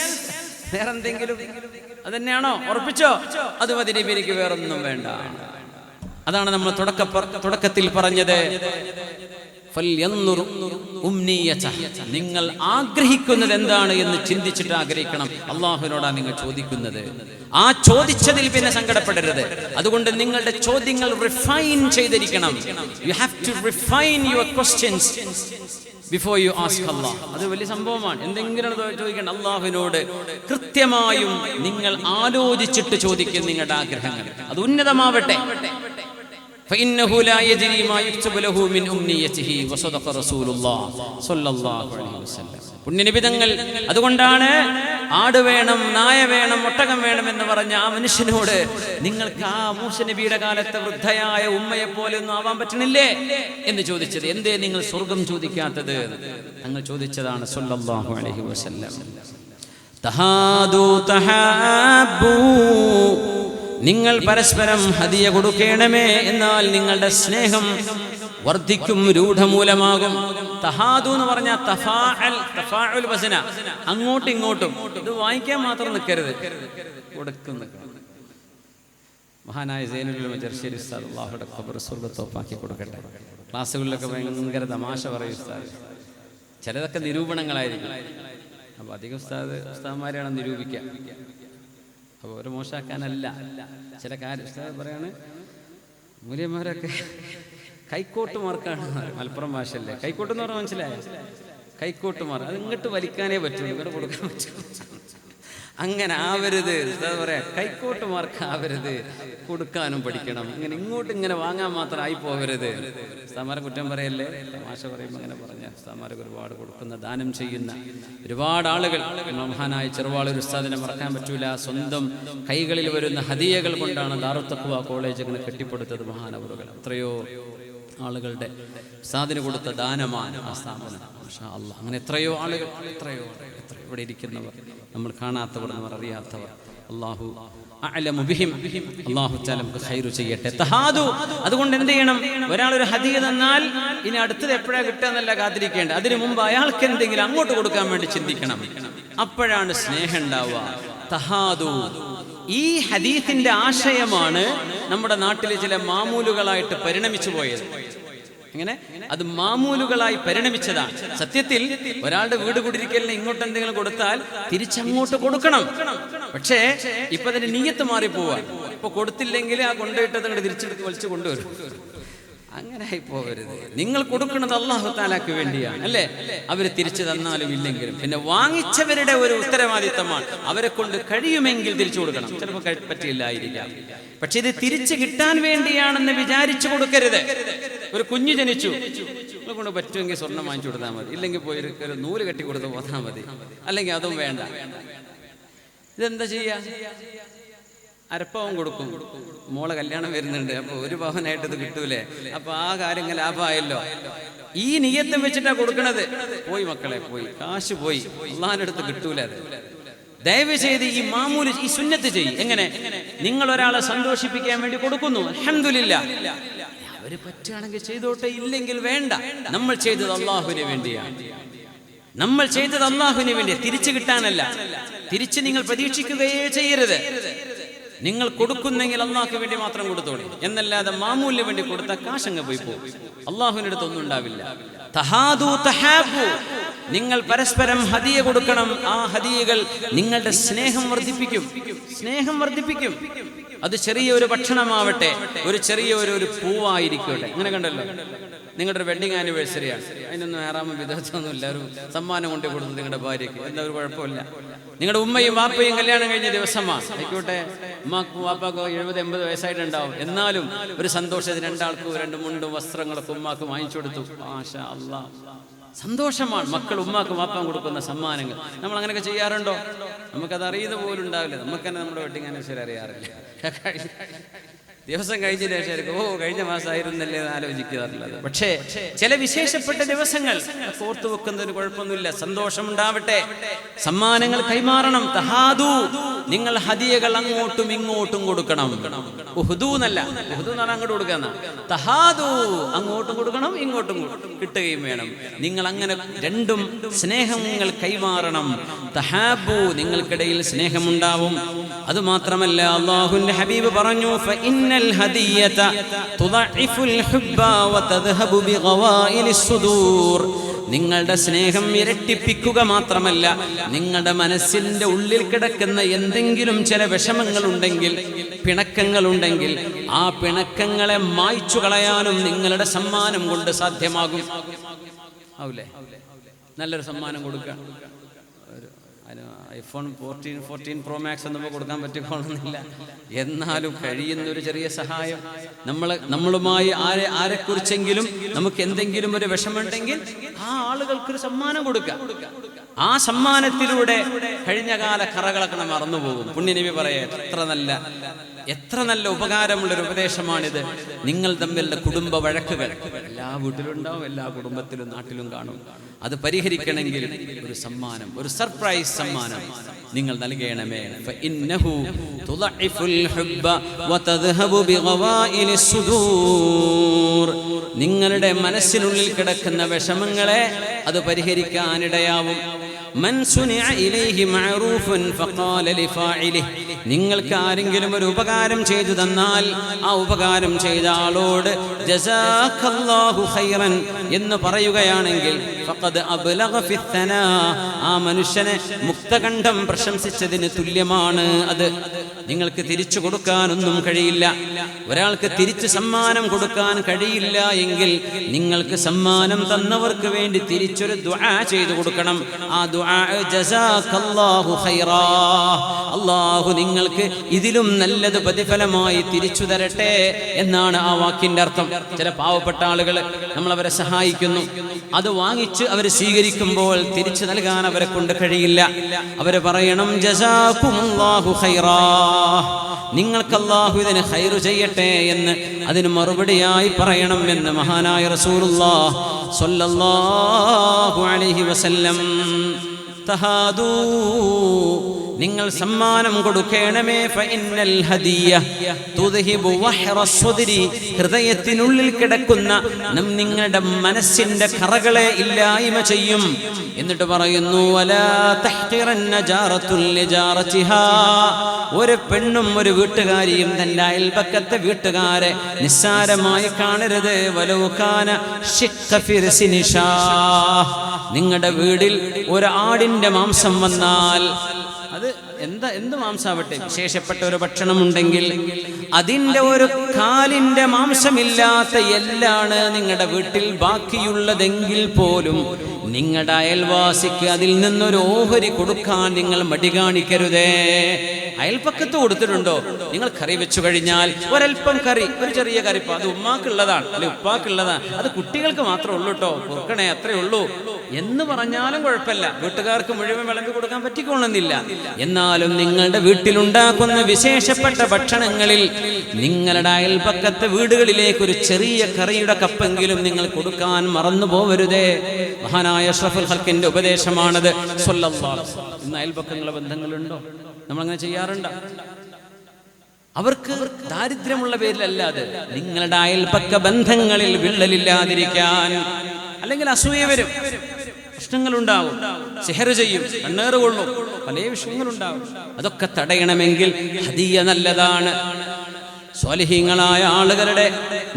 വേറെന്തെങ്കിലും? അതന്നെയാണോ? ഉറപ്പിച്ചോ? അത് മതി നബി, എനിക്ക് വേറൊന്നും വേണ്ട. അതാണ് നമ്മൾ തുടക്കത്തിൽ പറഞ്ഞത്. നിങ്ങൾ ആഗ്രഹിക്കുന്നത് എന്താണ് എന്ന് ചിന്തിച്ചിട്ട് ആഗ്രഹിക്കണം. അള്ളാഹുവിനോടാണ് നിങ്ങൾ ചോദിക്കുന്നത്. ആ ചോദിച്ചതിൽ പിന്നെ സങ്കടപ്പെടരുത്. അതുകൊണ്ട് നിങ്ങളുടെ ചോദ്യങ്ങൾ റിഫൈൻ ചെയ്തിരിക്കണം. You have to refine your questions before you ask Allah. അത് വലിയ സംഭവമാണ്. എന്തെങ്കിലും ചോദിക്കണം അള്ളാഹുവിനോട്, കൃത്യമായും നിങ്ങൾ ആലോചിച്ചിട്ട് ചോദിക്കും നിങ്ങളുടെ ആഗ്രഹങ്ങൾ. അത് ഉന്നതമാവട്ടെ. فإنه لا يدري ما يكتب له من أمنيته وصدق رسول الله صلى الله عليه وسلم. പുണ്യനബി തങ്ങൾ അതുകൊണ്ടാണ് ആട് വേണം, നായ വേണം, ഒട്ടകം വേണം എന്ന് പറഞ്ഞ ആ മനുഷ്യനോട്, നിങ്ങൾക്ക് ആ മൂസാ നബിയുടെ കാലത്തെ വൃദ്ധയായ ഉമ്മയെ പോലെ ഒന്നും ആവാൻ പറ്റണില്ലേ എന്ന് ചോദിച്ചത്. എന്തേ നിങ്ങൾ സ്വർഗം ചോദിക്കാത്തത്? തങ്ങൾ ചോദിച്ചതാണ് സല്ലല്ലാഹു അലൈഹി വസല്ലം, തഹാദു തഹാബു, നിങ്ങൾ പരസ്പരം ഹദിയ കൊടുക്കണമേ, എന്നാൽ നിങ്ങളുടെ സ്നേഹം വർദ്ധിക്കും, രൂഢമൂലമാകും. തഹാദു എന്ന് പറഞ്ഞാൽ തഫാഉൽ വസന, അങ്ങോട്ടും ഇങ്ങോട്ടും. ഇത് വാങ്ങിക്കാൻ മാത്രം നിൽക്കരുത്, കൊടുക്കുന്ന. മഹാനായ സൈനുൽ ഉലമ ജർശരി ഉസ്താദ്, അല്ലാഹുവിന്റെ ഖബർ സ്വർഗ്ഗത്തോപ്പാക്കി കൊടുക്കട്ടെ. ക്ലാസ്സുകളിലൊക്കെ ഭയങ്കര തമാശ പറയും ഉസ്താദ്. ചിലതൊക്കെ നിരൂപണങ്ങളായിരിക്കും. അപ്പോൾ അധികം ഉസ്താദന്മാരെയാണ് നിരൂപിക്കുക. അപ്പോൾ ഒരു മോശമാക്കാനല്ല, ചില കാര്യം ഉസ്താദ് പറയാണ്, മൂല്യന്മാരൊക്കെ കൈക്കോട്ടുമാർക്കാണ്. മലപ്പുറം ഭാഷയല്ലേ കൈക്കോട്ട് എന്ന് പറഞ്ഞാൽ മനസ്സിലായോ? കൈക്കോട്ടുമാർ അത് ഇങ്ങോട്ട് വലിക്കാനേ പറ്റുള്ളൂ, ഇങ്ങോട്ട് കൊടുക്കാൻ പറ്റുള്ളൂ. അങ്ങനെ ആവരുത്. എന്താ പറയാ, കൈക്കോട്ടുമാർക്ക് ആവരുത്, കൊടുക്കാനും പഠിക്കണം. ഇങ്ങനെ ഇങ്ങോട്ട് ഇങ്ങനെ വാങ്ങാൻ മാത്രം ആയി പോകരുത്. ഉസ്താദന്മാരെ കുറ്റം പറയല്ലേ, തമാശ പറയുമ്പോൾ അങ്ങനെ പറഞ്ഞാൽ ഉസ്താദന്മാർക്ക് ഒരുപാട് കൊടുക്കുന്ന, ദാനം ചെയ്യുന്ന ഒരുപാട് ആളുകൾ. മഹാനായ ചെറുവാളൂർ ഉസ്താദിനെ മറക്കാൻ പറ്റൂല. സ്വന്തം കൈകളിൽ വരുന്ന ഹദിയകൾ കൊണ്ടാണ് ദാറുൽ തഖ്വ കോളേജ് ഇങ്ങനെ കെട്ടിപ്പടുത്തത് മഹാനവറുകൾ. എത്രയോ ആളുകളുടെ ഉസ്താദിന് കൊടുത്ത ദാനമാണ് ആ സ്ഥാപനം. മാഷാ അല്ലാഹ്. അങ്ങനെ എത്രയോ ആളുകൾ, എത്രയോ ഇവിടെ ഇരിക്കുന്നവർ, നമ്മൾ കാണാത്തവർ, നമ്മൾ അറിയാത്തവർ. അല്ലാഹു അഅലമു ബിഹിം. അല്ലാഹു തആല നമുക്ക് ഖൈർ ചെയ്യട്ടെ. തഹാദു. അതുകൊണ്ട് എന്ത് ചെയ്യണം? ഒരാളൊരു ഹദിയ തന്നാൽ ഇനി അടുത്തത് എപ്പോഴാണ് കിട്ടുക എന്നല്ല കാത്തിരിക്കേണ്ട. അതിനു മുമ്പ് അയാൾക്ക് എന്തെങ്കിലും അങ്ങോട്ട് കൊടുക്കാൻ വേണ്ടി ചിന്തിക്കണം. അപ്പോഴാണ് സ്നേഹം ഉണ്ടാവുക. തഹാദു. ഈ ഹദീസിന്റെ ആശയമാണ് നമ്മുടെ നാട്ടിലെ ചില മാമൂലുകളായിട്ട് പരിണമിച്ചു പോയത്. എങ്ങനെ? അത് മാമൂലുകളായി പരിണമിച്ചതാണ്. സത്യത്തിൽ ഒരാളുടെ വീട് കുടിരിക്കലിന് ഇങ്ങോട്ട് എന്തെങ്കിലും കൊടുത്താൽ തിരിച്ചങ്ങോട്ട് കൊടുക്കണം. പക്ഷേ ഇപ്പൊ അതിന്റെ നിയ്യത്ത് മാറിപ്പോവാൻ. ഇപ്പൊ കൊടുത്തില്ലെങ്കിൽ ആ കൊണ്ടുപോയിട്ടത് അങ്ങോട്ട് തിരിച്ചെടുത്ത് വലിച്ചു കൊണ്ടുവരും. അങ്ങനെ ആയി പോകരുത്. നിങ്ങൾ കൊടുക്കുന്നത് അല്ലാഹു തആലക്ക് വേണ്ടിയാണ്, അല്ലേ? അവര് തിരിച്ചു തന്നാലും ഇല്ലെങ്കിലും പിന്നെ വാങ്ങിച്ചവരുടെ ഒരു ഉത്തരവാദിത്തമാണ്. അവരെ കൊണ്ട് കഴിയുമെങ്കിൽ തിരിച്ചു കൊടുക്കണം. ചിലപ്പോൾ പറ്റിയില്ലായിരിക്കാം. പക്ഷെ ഇത് തിരിച്ചു കിട്ടാൻ വേണ്ടിയാണെന്ന് വിചാരിച്ചു കൊടുക്കരുത്. ഒരു കുഞ്ഞു ജനിച്ചു, നിങ്ങളെ കൊണ്ട് പറ്റുമെങ്കിൽ സ്വർണ്ണം വാങ്ങിച്ചു കൊടുത്താൽ മതി, ഇല്ലെങ്കിൽ പോയി ഒരു നൂല് കെട്ടി കൊടുത്ത് പോന്നാൽ മതി, അല്ലെങ്കിൽ അതും വേണ്ട. ഇതെന്താ ചെയ്യാ? അരപ്പവും കൊടുക്കും. മോളെ കല്യാണം വരുന്നുണ്ട്, അപ്പൊ ഒരു പവനായിട്ട് ഇത് കിട്ടൂലേ, അപ്പൊ ആ കാര്യങ്ങൾ ലാഭമായല്ലോ. ഈ നിയ്യത്തും വെച്ചിട്ടാ കൊടുക്കണത്. പോയി മക്കളെ, പോയി, കാശ് പോയി, അള്ളാഹിന്റെ അടുത്ത് കിട്ടൂല. അത് ദയവ് ചെയ്ത് ഈ മാമൂല്, ഈ സുന്നത്ത് ചെയ്യും. എങ്ങനെ? നിങ്ങൾ ഒരാളെ സന്തോഷിപ്പിക്കാൻ വേണ്ടി കൊടുക്കുന്നു, അൽഹംദുലില്ലാഹ്, അവര് പറ്റുകയാണെങ്കിൽ ചെയ്തോട്ടെ, ഇല്ലെങ്കിൽ വേണ്ട. നമ്മൾ ചെയ്തത് അള്ളാഹുവിന് വേണ്ടിയാണ്. നമ്മൾ ചെയ്തത് അള്ളാഹുവിന് വേണ്ടി, തിരിച്ചു കിട്ടാനല്ല. തിരിച്ച് നിങ്ങൾ പ്രതീക്ഷിക്കുകയേ ചെയ്യരുത്. നിങ്ങൾ കൊടുക്കുന്നെങ്കിൽ അള്ളാഹുക്ക് വേണ്ടി മാത്രം കൊടുത്തോളി, എന്നല്ലാതെ മാമൂലിന് വേണ്ടി കൊടുത്താൽ കാശങ്ങ് പോയി പോകും. അള്ളാഹുവിന്റെ അടുത്തൊന്നും ഉണ്ടാവില്ല. തഹാദു തഹാബു. നിങ്ങൾ പരസ്പരം ഹദിയ കൊടുക്കണം. ആ ഹദിയകൾ നിങ്ങളുടെ സ്നേഹം വർദ്ധിപ്പിക്കും. സ്നേഹം വർദ്ധിപ്പിക്കും. അത് ചെറിയൊരു ഭക്ഷണമാവട്ടെ, ഒരു ചെറിയ ഒരു പൂവായിരിക്കട്ടെ. അങ്ങനെ കണ്ടല്ലോ, നിങ്ങളുടെ ഒരു വെഡിങ് ആനിവേഴ്സറിയാണ്, അതിനൊന്നും ഹറാമും വിദഗ്ധമൊന്നും ഇല്ല. ഒരു സമ്മാനം കൊണ്ട് കൊടുത്തു നിങ്ങളുടെ ഭാര്യയ്ക്ക്, എന്താ ഒരു കുഴപ്പമില്ല. നിങ്ങളുടെ ഉമ്മയും വാപ്പയും കല്യാണം കഴിഞ്ഞ ദിവസമാണ്, ആയിക്കോട്ടെ, ഉമ്മാക്കും വാപ്പാക്കോ 70-80 വയസ്സായിട്ടുണ്ടാവും, എന്നാലും ഒരു സന്തോഷത്തിന് രണ്ടാൾക്കും 2 മുണ്ടും വസ്ത്രങ്ങളൊക്കെ ഉമ്മാക്കും വാങ്ങിച്ചു കൊടുത്തു. മാഷാ അല്ലാഹ്, സന്തോഷമാണ്. മക്കൾ ഉമ്മാക്കും വാപ്പാൻ കൊടുക്കുന്ന സമ്മാനങ്ങൾ നമ്മൾ അങ്ങനെയൊക്കെ ചെയ്യാറുണ്ടോ? നമുക്കത് അറിയുന്ന പോലും ഉണ്ടാവില്ല. നമുക്ക് തന്നെ നമ്മുടെ വെഡിങ് ആനിവേഴ്സറി അറിയാറില്ല. ദിവസം കഴിഞ്ഞ ശേഷം കഴിഞ്ഞ മാസമായിരുന്നല്ലേ എന്ന് ആലോചിക്കാറുള്ളത്. പക്ഷേ ചില വിശേഷപ്പെട്ട ദിവസങ്ങൾ ഓർത്തു വെക്കുന്നതിന് കുഴപ്പമൊന്നുമില്ല. സന്തോഷം ഉണ്ടാവട്ടെ, സമ്മാനങ്ങൾ കൈമാറണം. തഹാദു. നിങ്ങൾ ഹദിയകൾ അങ്ങോട്ടും ഇങ്ങോട്ടും കൊടുക്കണം. ഉഹ്ദു എന്നല്ല, ഉഹ്ദു എന്ന് പറഞ്ഞാൽ അങ്ങോട്ട് കൊടുക്കാന്ന. തഹാദു, അങ്ങോട്ടും കൊടുക്കണം, ഇങ്ങോട്ടും കിട്ടുകയും വേണം. നിങ്ങൾ അങ്ങനെ രണ്ടും സ്നേഹങ്ങൾ കൈമാറണം. തഹാബു, നിങ്ങൾക്കിടയിൽ സ്നേഹമുണ്ടാവും. അതുമാത്രമല്ല, അല്ലാഹുവിന്റെ ഹബീബ് പറഞ്ഞു, ഫഇന്നൽ ഹദിയത തുദഇഫുൽ ഹുബ്ബ വതദ്ഹബു ബിഗവായിലിസ് സുദൂർ. നിങ്ങളുടെ സ്നേഹം ഇരട്ടിപ്പിക്കുക മാത്രമല്ല, നിങ്ങളുടെ മനസ്സിന്റെ ഉള്ളിൽ കിടക്കുന്ന എന്തെങ്കിലും ചില വിഷമങ്ങളുണ്ടെങ്കിൽ, പിണക്കങ്ങളുണ്ടെങ്കിൽ, ആ പിണക്കങ്ങളെ മായ്ച്ചു കളയാനും നിങ്ങളുടെ സമ്മാനം കൊണ്ട് സാധ്യമാകും. ആവൂലേ? നല്ലൊരു സമ്മാനം കൊടുക്കുക. iPhone 14 Pro Max ഒന്നും കൊടുക്കാൻ പറ്റിക്കൊള്ളുന്നില്ല, എന്നാലും കഴിയുന്നൊരു ചെറിയ സഹായം. നമ്മളുമായി ആരെക്കുറിച്ചെങ്കിലും നമുക്ക് എന്തെങ്കിലും ഒരു വിഷമമുണ്ടെങ്കിൽ ആ ആളുകൾക്കൊരു സമ്മാനം കൊടുക്കുക. ആ സമ്മാനത്തിലൂടെ കഴിഞ്ഞകാല കറകളൊക്കെ നമ്മൾ മറന്നുപോകും. പുണ്യനബി പറയാ, എത്ര നല്ല ഉപകാരമുള്ളൊരു ഉപദേശമാണിത്. നിങ്ങൾ തമ്മിലുള്ള കുടുംബ വഴക്കുകൾ എല്ലാ വീട്ടിലും ഉണ്ടാവും, എല്ലാ കുടുംബത്തിലും നാട്ടിലും കാണും. അത് പരിഹരിക്കണമെങ്കിൽ ഒരു സമ്മാനം, ഒരു സർപ്രൈസ് സമ്മാനം നിങ്ങൾ നൽകണമേ. ഫഇന്നഹു തുദഇഫുൽ ഹുബ്ബ വതദ്ഹബു ബിഗവായിലിസ് സുദൂർ. നിങ്ങളുടെ മനസ്സിനുള്ളിൽ കിടക്കുന്ന വിഷമങ്ങളെ അത് പരിഹരിക്കാനിടയാവും. മൻ സുനിഅ ഇലൈഹി മഅറൂഫൻ ഫഖാല ലിഫാഇലിഹി, നിങ്ങൾക്ക് ആരെങ്കിലും ഒരു ഉപകാരം ചെയ്തു തന്നാൽ ആ ഉപകാരം ചെയ്ത ആളോട് ജസാക്കല്ലാഹു ഖൈറൻ എന്ന് പറയുകയാണെങ്കിൽ ഫഖദ് അബ്ലഗ ഫിത്തനാ, ആ മനുഷ്യനെ മുക്തകണ്ഠം പ്രശംസിച്ചതിന് തുല്യമാണ് അത്. നിങ്ങൾക്ക് തിരിച്ചു കൊടുക്കാനൊന്നും കഴിയില്ല. ഒരാൾക്ക് തിരിച്ച് സമ്മാനം കൊടുക്കാൻ കഴിയില്ല എങ്കിൽ നിങ്ങൾക്ക് സമ്മാനം തന്നവർക്ക് വേണ്ടി തിരിച്ചൊരു ദുആ ചെയ്തു കൊടുക്കണം. ആ ദുആ ജസാക്കല്ലാഹു ഖൈറാ, അല്ലാഹു നിങ്ങൾക്ക് ഇതിലും നല്ലത് പ്രതിഫലമായി തിരിച്ചു തരട്ടെ എന്നാണ് ആ വാക്കിന്റെ അർത്ഥം. ചില പാവപ്പെട്ട ആളുകൾ നമ്മൾ അവരെ സഹായിക്കുന്നു, അത് വാങ്ങിച്ച് അവർ സ്വീകരിക്കുമ്പോൾ തിരിച്ചു നൽകാൻ അവരെ കൊണ്ട് കഴിയില്ല. അവര് പറയണം ജസാകുമുല്ലാഹു ഖൈറാ, നിങ്ങൾക്ക് അല്ലാഹു ഇതിന് ഖൈറ് ചെയ്യട്ടെ എന്ന് അതിന് മറുപടിയായി പറയണം എന്ന് മഹാനായ റസൂലുള്ളാഹി സ്വല്ലല്ലാഹു അലൈഹി വസല്ലം. തഹാദൂ, നിങ്ങൾ സമ്മാനം കൊടുക്കണമേ. ഫഇന്നൽ ഹദിയ തുദ്ഹിബു വഹ്റസ്സുദ്രി, ഹൃദയത്തിനുള്ളിൽ കിടക്കുന്ന നിങ്ങളുടെ മനസ്സിന്റെ കറകളെ ഇല്ലായ്മ ചെയ്യും. എന്നിട്ട് പറയുന്നു വലാ തഹ്ഖിറന്ന ജാറത്തുൽ ലിജാറതിഹാ, ഒരു പെണ്ണും ഒരു വീട്ടുകാരിയും തന്റെ അയൽപക്കത്തെ വീട്ടുകാരെ നിസ്സാരമായി കാണരുത്. വലൗ കാന ശിഖ്ഖ ഫിർസിനിഷാ, നിങ്ങളുടെ വീട്ടിൽ ഒരു ആടിന്റെ മാംസം വന്നാൽ, അത് എന്ത് മാംസാവട്ടെ, വിശേഷപ്പെട്ട ഒരു ഭക്ഷണമുണ്ടെങ്കിൽ അതിൻ്റെ ഒരു കാലിൻ്റെ മാംസമില്ലാത്ത എല്ലാണ് നിങ്ങളുടെ വീട്ടിൽ ബാക്കിയുള്ളതെങ്കിൽ പോലും നിങ്ങളുടെ അയൽവാസിക്ക് അതിൽ നിന്നൊരു ഓഹരി കൊടുക്കാൻ നിങ്ങൾ മടി കാണിക്കരുതേ. അയൽപ്പക്കത്ത് കൊടുത്തിട്ടുണ്ടോ? നിങ്ങൾ കറി വെച്ചു കഴിഞ്ഞാൽ ഒരൽപ്പം കറി, ഒരു ചെറിയ കറിപ്പ, അത് ഉമ്മാക്കുള്ളതാണ് അല്ലെ ഉപ്പാക്കുള്ളതാണ്, അത് കുട്ടികൾക്ക് മാത്രമേ ഉള്ളൂ കേട്ടോ, പൊറുക്കണേ അത്രേ ഉള്ളൂ എന്ന് പറഞ്ഞാലും കുഴപ്പമില്ല. വീട്ടുകാർക്ക് മുഴുവൻ വിളമ്പി കൊടുക്കാൻ പറ്റിക്കൊള്ളുന്നില്ല. എന്നാലും നിങ്ങളുടെ വീട്ടിലുണ്ടാക്കുന്ന വിശേഷപ്പെട്ട ഭക്ഷണങ്ങളിൽ നിങ്ങളുടെ അയൽപക്കത്തെ വീടുകളിലേക്ക് ഒരു ചെറിയ കറിയുടെ കപ്പെങ്കിലും നിങ്ങൾ കൊടുക്കാൻ മറന്നു പോവരുതേ. മഹാനായ അഷ്റഫുൽ ഖൽഖിന്റെ ഉപദേശമാണത് സ്വല്ലല്ലാഹു അലൈഹി വസല്ലം. ഇന്ന് അയൽപക്കങ്ങളെ ബന്ധങ്ങളുണ്ടോ? നമ്മളങ്ങനെ ചെയ്യാറുണ്ടോ? അവർക്ക് ദാരിദ്ര്യമുള്ള പേരിലല്ല, അത് നിങ്ങളുടെ അയൽപക്ക ബന്ധങ്ങളിൽ വിള്ളലില്ലാതിരിക്കാൻ. അല്ലെങ്കിൽ അസൂയ വരും, പ്രശ്നങ്ങളുണ്ടാവും, സിഹർ ചെയ്യും, കണ്ണേറ് കൊള്ളും, പല വിഷയങ്ങളുണ്ടാവും. അതൊക്കെ തടയണമെങ്കിൽ ഹദിയ നല്ലതാണ്. സ്വാലിഹീങ്ങളായ ആളുകളുടെ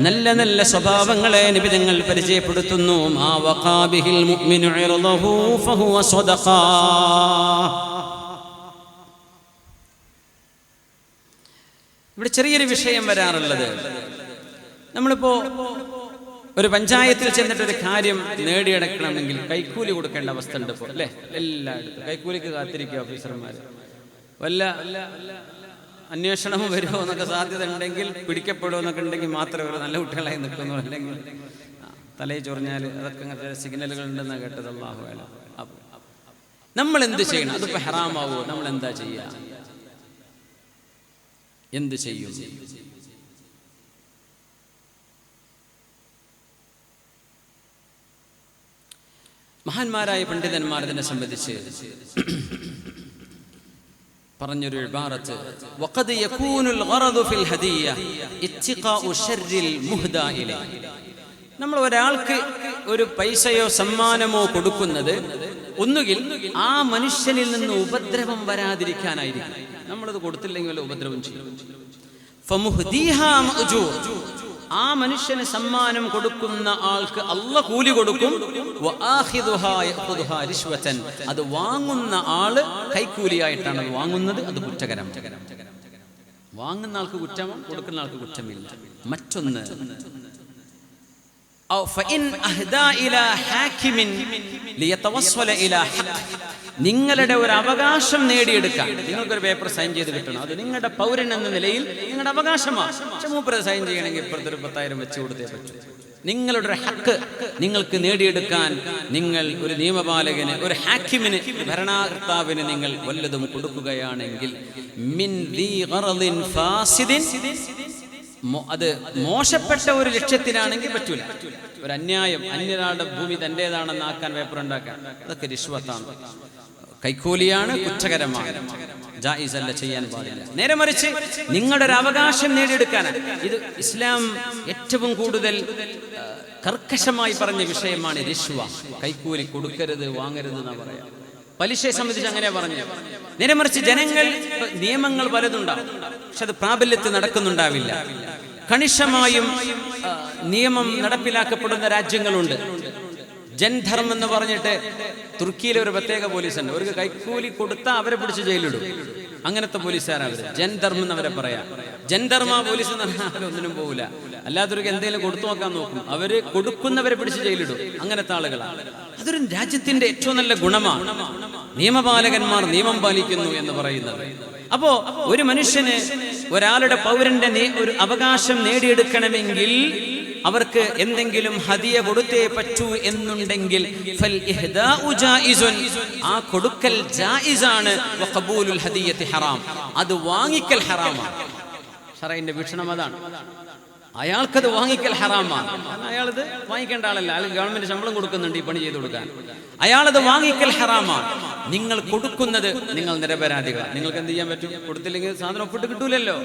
നല്ല നല്ല സ്വഭാവങ്ങളെ നബി തങ്ങൾ പരിചയപ്പെടുത്തുന്നു. മാ വഖാ ബിഹിൽ മുഅ്മിനു ഇർദഹു ഫഹുവ സദഖ. ഇവിടെ ചെറിയൊരു വിഷയം വരാറുള്ളത്, നമ്മളിപ്പോ ഒരു പഞ്ചായത്തിൽ ചെന്നിട്ട് ഒരു കാര്യം നേടിയെടുക്കണമെങ്കിൽ കൈക്കൂലി കൊടുക്കേണ്ട അവസ്ഥ ഉണ്ട് ഇപ്പോൾ അല്ലേ? എല്ലായിടത്തും കൈക്കൂലിക്ക് കാത്തിരിക്കുക ഓഫീസർമാർ. വല്ല അന്വേഷണവും വരുമോ എന്നൊക്കെ സാധ്യത ഉണ്ടെങ്കിൽ, പിടിക്കപ്പെടുമോ എന്നൊക്കെ ഉണ്ടെങ്കിൽ മാത്രമേ ഒരു നല്ല കുട്ടികളായി നിൽക്കുന്നു. അല്ലെങ്കിൽ തലയിൽ ചൊറിഞ്ഞാൽ അതൊക്കെ അങ്ങനത്തെ സിഗ്നലുകൾ ഉണ്ടെന്ന് കേട്ടത്. അല്ലാഹു അലം. നമ്മൾ എന്ത് ചെയ്യണം? അതിപ്പോൾ ഹറാമാവോ? നമ്മൾ എന്താ ചെയ്യുക? എന്ത് ചെയ്യും? മഹാന്മാരായ പണ്ഡിതന്മാർ ഇതിനെ സംബന്ധിച്ച് പറഞ്ഞൊരു ഇബാറത്ത്, വഖദ് യകൂനുൽ ഗറദു ഫിൽ ഹദിയ ഇത്തിഖാഉ ശർരിൽ മുഹ്ദാ ഇലൈഹി. നമ്മൾ ഒരാൾക്ക് ഒരു പൈസയോ സമ്മാനമോ കൊടുക്കുന്നത് ഒന്നുകിൽ ആ മനുഷ്യനിൽ നിന്ന് ഉപദ്രവം വരാതിരിക്കാനായിരിക്കും. നമ്മളത് കൊടുത്തില്ലെങ്കിൽ വല്ല ഉപദ്രവം ചെയ്യും. ഫമുഹ്ദീഹാ മഅ്ജൂർ, ആ മനുഷ്യന് സമ്മാനം കൊടുക്കുന്ന ആൾക്ക് അല്ലാഹു കൂലി കൊടുക്കും. വആഖിദുഹാ യഖുദുഹാ റിശ്വതൻ, അത് വാങ്ങുന്ന ആള് കൈക്കൂലിയായിട്ടാണ് അത് വാങ്ങുന്നത്. അത് കുറ്റകരം. വാങ്ങുന്ന ആൾക്ക് കുറ്റം, കൊടുക്കുന്ന ആൾക്ക് കുറ്റമില്ല. മറ്റൊന്ന്, നിങ്ങളുടെ ഒരു അവകാശം നേടിയെടുക്കാൻ നിങ്ങൾക്കൊരു പേപ്പർ സൈൻ ചെയ്ത് കിട്ടണം. അത് നിങ്ങളുടെ പൗരൻ എന്ന നിലയിൽ നിങ്ങളുടെ അവകാശമാണ്. പക്ഷെ മൂപ്പര് സൈൻ ചെയ്യണമെങ്കിൽ ഇപ്പുറത്തൊരു 10,000 വെച്ച് കൊടുത്തേ പറ്റൂ. നിങ്ങളുടെ ഒരു ഹക്ക് നിങ്ങൾക്ക് നേടിയെടുക്കാൻ നിങ്ങൾ ഒരു നിയമപാലകന്, ഒരു ഹാക്കിമിന്, ഭരണകർത്താവിന് നിങ്ങൾ വല്ലതും കൊടുക്കുകയാണെങ്കിൽ മിൻ ദീ ഗറളിൻ ഫാസിദിൻ, അത് മോശപ്പെട്ട ഒരു ലക്ഷ്യത്തിനാണെങ്കിൽ പറ്റൂല. ഒരു അന്യായം, അന്യരാളുടെ ഭൂമി തൻ്റെതാണെന്നാക്കാൻ പേപ്പർ ഉണ്ടാക്കാൻ, അതൊക്കെ റിശ്വത്താണ്, കൈക്കൂലിയാണ്, കുറ്റകരമാണ്, ജായിസ് അല്ല, ചെയ്യാൻ പാടില്ല. നേരെ മറിച്ച് നിങ്ങളുടെ ഒരു അവകാശം നേടിയെടുക്കാനാണ്. ഇത് ഇസ്ലാം ഏറ്റവും കൂടുതൽ കർക്കശമായി പറഞ്ഞ വിഷയമാണ് റിശ്വ. കൈക്കൂലി കൊടുക്കരുത്, വാങ്ങരുത് എന്നാ പറയാം. പലിശയെ സംബന്ധിച്ച് അങ്ങനെ പറഞ്ഞു. നേരെ മറിച്ച് ജനങ്ങൾ നിയമങ്ങൾ പലതുണ്ടാവും, പക്ഷെ അത് പ്രാബല്യത്തിൽ നടക്കുന്നുണ്ടാവില്ല. കണിശമായും നിയമം നടപ്പിലാക്കപ്പെടുന്ന രാജ്യങ്ങളുണ്ട്. ജൻധർമ്മ എന്ന് പറഞ്ഞിട്ട് തുർക്കിയിലെ ഒരു പ്രത്യേക പോലീസുണ്ട്. അവർക്ക് കൈക്കൂലി കൊടുത്താൽ അവരെ പിടിച്ച് ജയിലിടും. അങ്ങനത്തെ പോലീസുകാരാണ് അവർ. ജൻധർമ്മ എന്നവരെ പറയാം. ജൻധർമ്മ പോലീസ് എന്ന് പറഞ്ഞാൽ ഒന്നിനും പോകില്ല. അല്ലാത്തവർക്ക് എന്തെങ്കിലും കൊടുത്തു നോക്കാൻ നോക്കും. അവര് കൊടുക്കുന്നവരെ പിടിച്ച് ജയിലിടും. അങ്ങനത്തെ ആളുകളാണ്. അതൊരു രാജ്യത്തിന്റെ ഏറ്റവും നല്ല ഗുണമാണ്, നിയമപാലകന്മാർ നിയമം പാലിക്കുന്നു എന്ന് പറയുന്നത്. അപ്പോ ഒരു മനുഷ്യന് ഒരാളുടെ പൗരന്റെ ഒരു അവകാശം നേടിയെടുക്കണമെങ്കിൽ അവർക്ക് എന്തെങ്കിലും ഹദിയ കൊടുത്തേ പറ്റൂ എന്നുണ്ടെങ്കിൽ ഫൽ ഇഹ്ദാഉ ജായിസുൻ, ആ കൊടുക്കൽ ജായിസാണ്. വഖബൂലുൽ ഹദിയത്തി ഹറാം, അത് വാങ്ങിക്കൽ ഹറാമാണ്. ശറഈന്റെ വീക്ഷണം അതാണ്. അയാൾക്കത് വാങ്ങിക്കൽ ഹറാമാണ്. അയാളത് വാങ്ങിക്കേണ്ട ആളല്ല, അയാൾ ഗവൺമെന്റ് ശമ്പളം കൊടുക്കുന്നുണ്ട് ഈ പണി ചെയ്തു കൊടുക്കാൻ. അയാളത് വാങ്ങിക്കൽ ഹറാമാണ്. നിങ്ങൾ കൊടുക്കുന്നത് നിങ്ങൾ നിരപരാധികൾ. നിങ്ങൾക്ക് എന്ത് ചെയ്യാൻ പറ്റും? കൊടുത്തില്ലെങ്കിൽ സാധനം ഒപ്പിട്ട് കിട്ടൂലല്ലോ.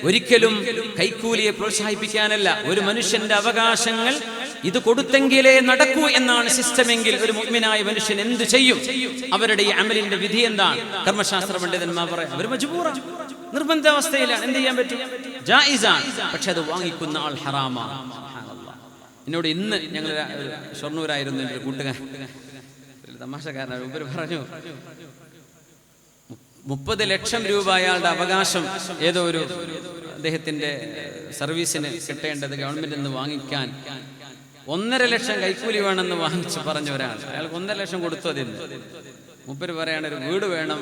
ഒരിക്കലും കൈക്കൂലിയെ പ്രോത്സാഹിപ്പിക്കാനല്ല. ഒരു മനുഷ്യന്റെ അവകാശങ്ങൾ ഇത് കൊടുത്തെങ്കിലേ നടക്കൂ എന്നാണ് സിസ്റ്റമെങ്കിൽ ഒരു മുഅ്മിനായ മനുഷ്യൻ എന്ത് ചെയ്യും? അവരുടെ ഈ അമലിന്റെ വിധി എന്താണ്? കർമ്മശാസ്ത്ര പണ്ഡിതന്മാർ പറയാം, അവർ മജ്ബൂറാണ്, നിർബന്ധാവസ്ഥയിലാണ്. എന്ത് ചെയ്യാൻ പറ്റും? ജായിസാണ്, പക്ഷെ അത് വാങ്ങിക്കുന്ന ആൾ ഹറാമാണ്. എന്നോട് ഇന്ന് ഞങ്ങൾ ഷൊർണൂരായിരുന്നു എൻ്റെ കൂട്ടുകാരൻ, തമാശക്കാരനാണ്. ഇവർ പറഞ്ഞു 30 ലക്ഷം രൂപ അയാളുടെ അവകാശം ഏതോ ഒരു അദ്ദേഹത്തിന്റെ സർവീസിന് കിട്ടേണ്ടത് ഗവൺമെന്റിൽ നിന്ന് വാങ്ങിക്കാൻ 1.5 ലക്ഷം കൈക്കൂലി വേണമെന്ന് വാങ്ങിച്ച് പറഞ്ഞ ഒരാൾ. അയാൾക്ക് 1.5 ലക്ഷം കൊടുത്തു. അതിന് മൂപ്പര് പറയാണ്, ഒരു വീട് വേണം,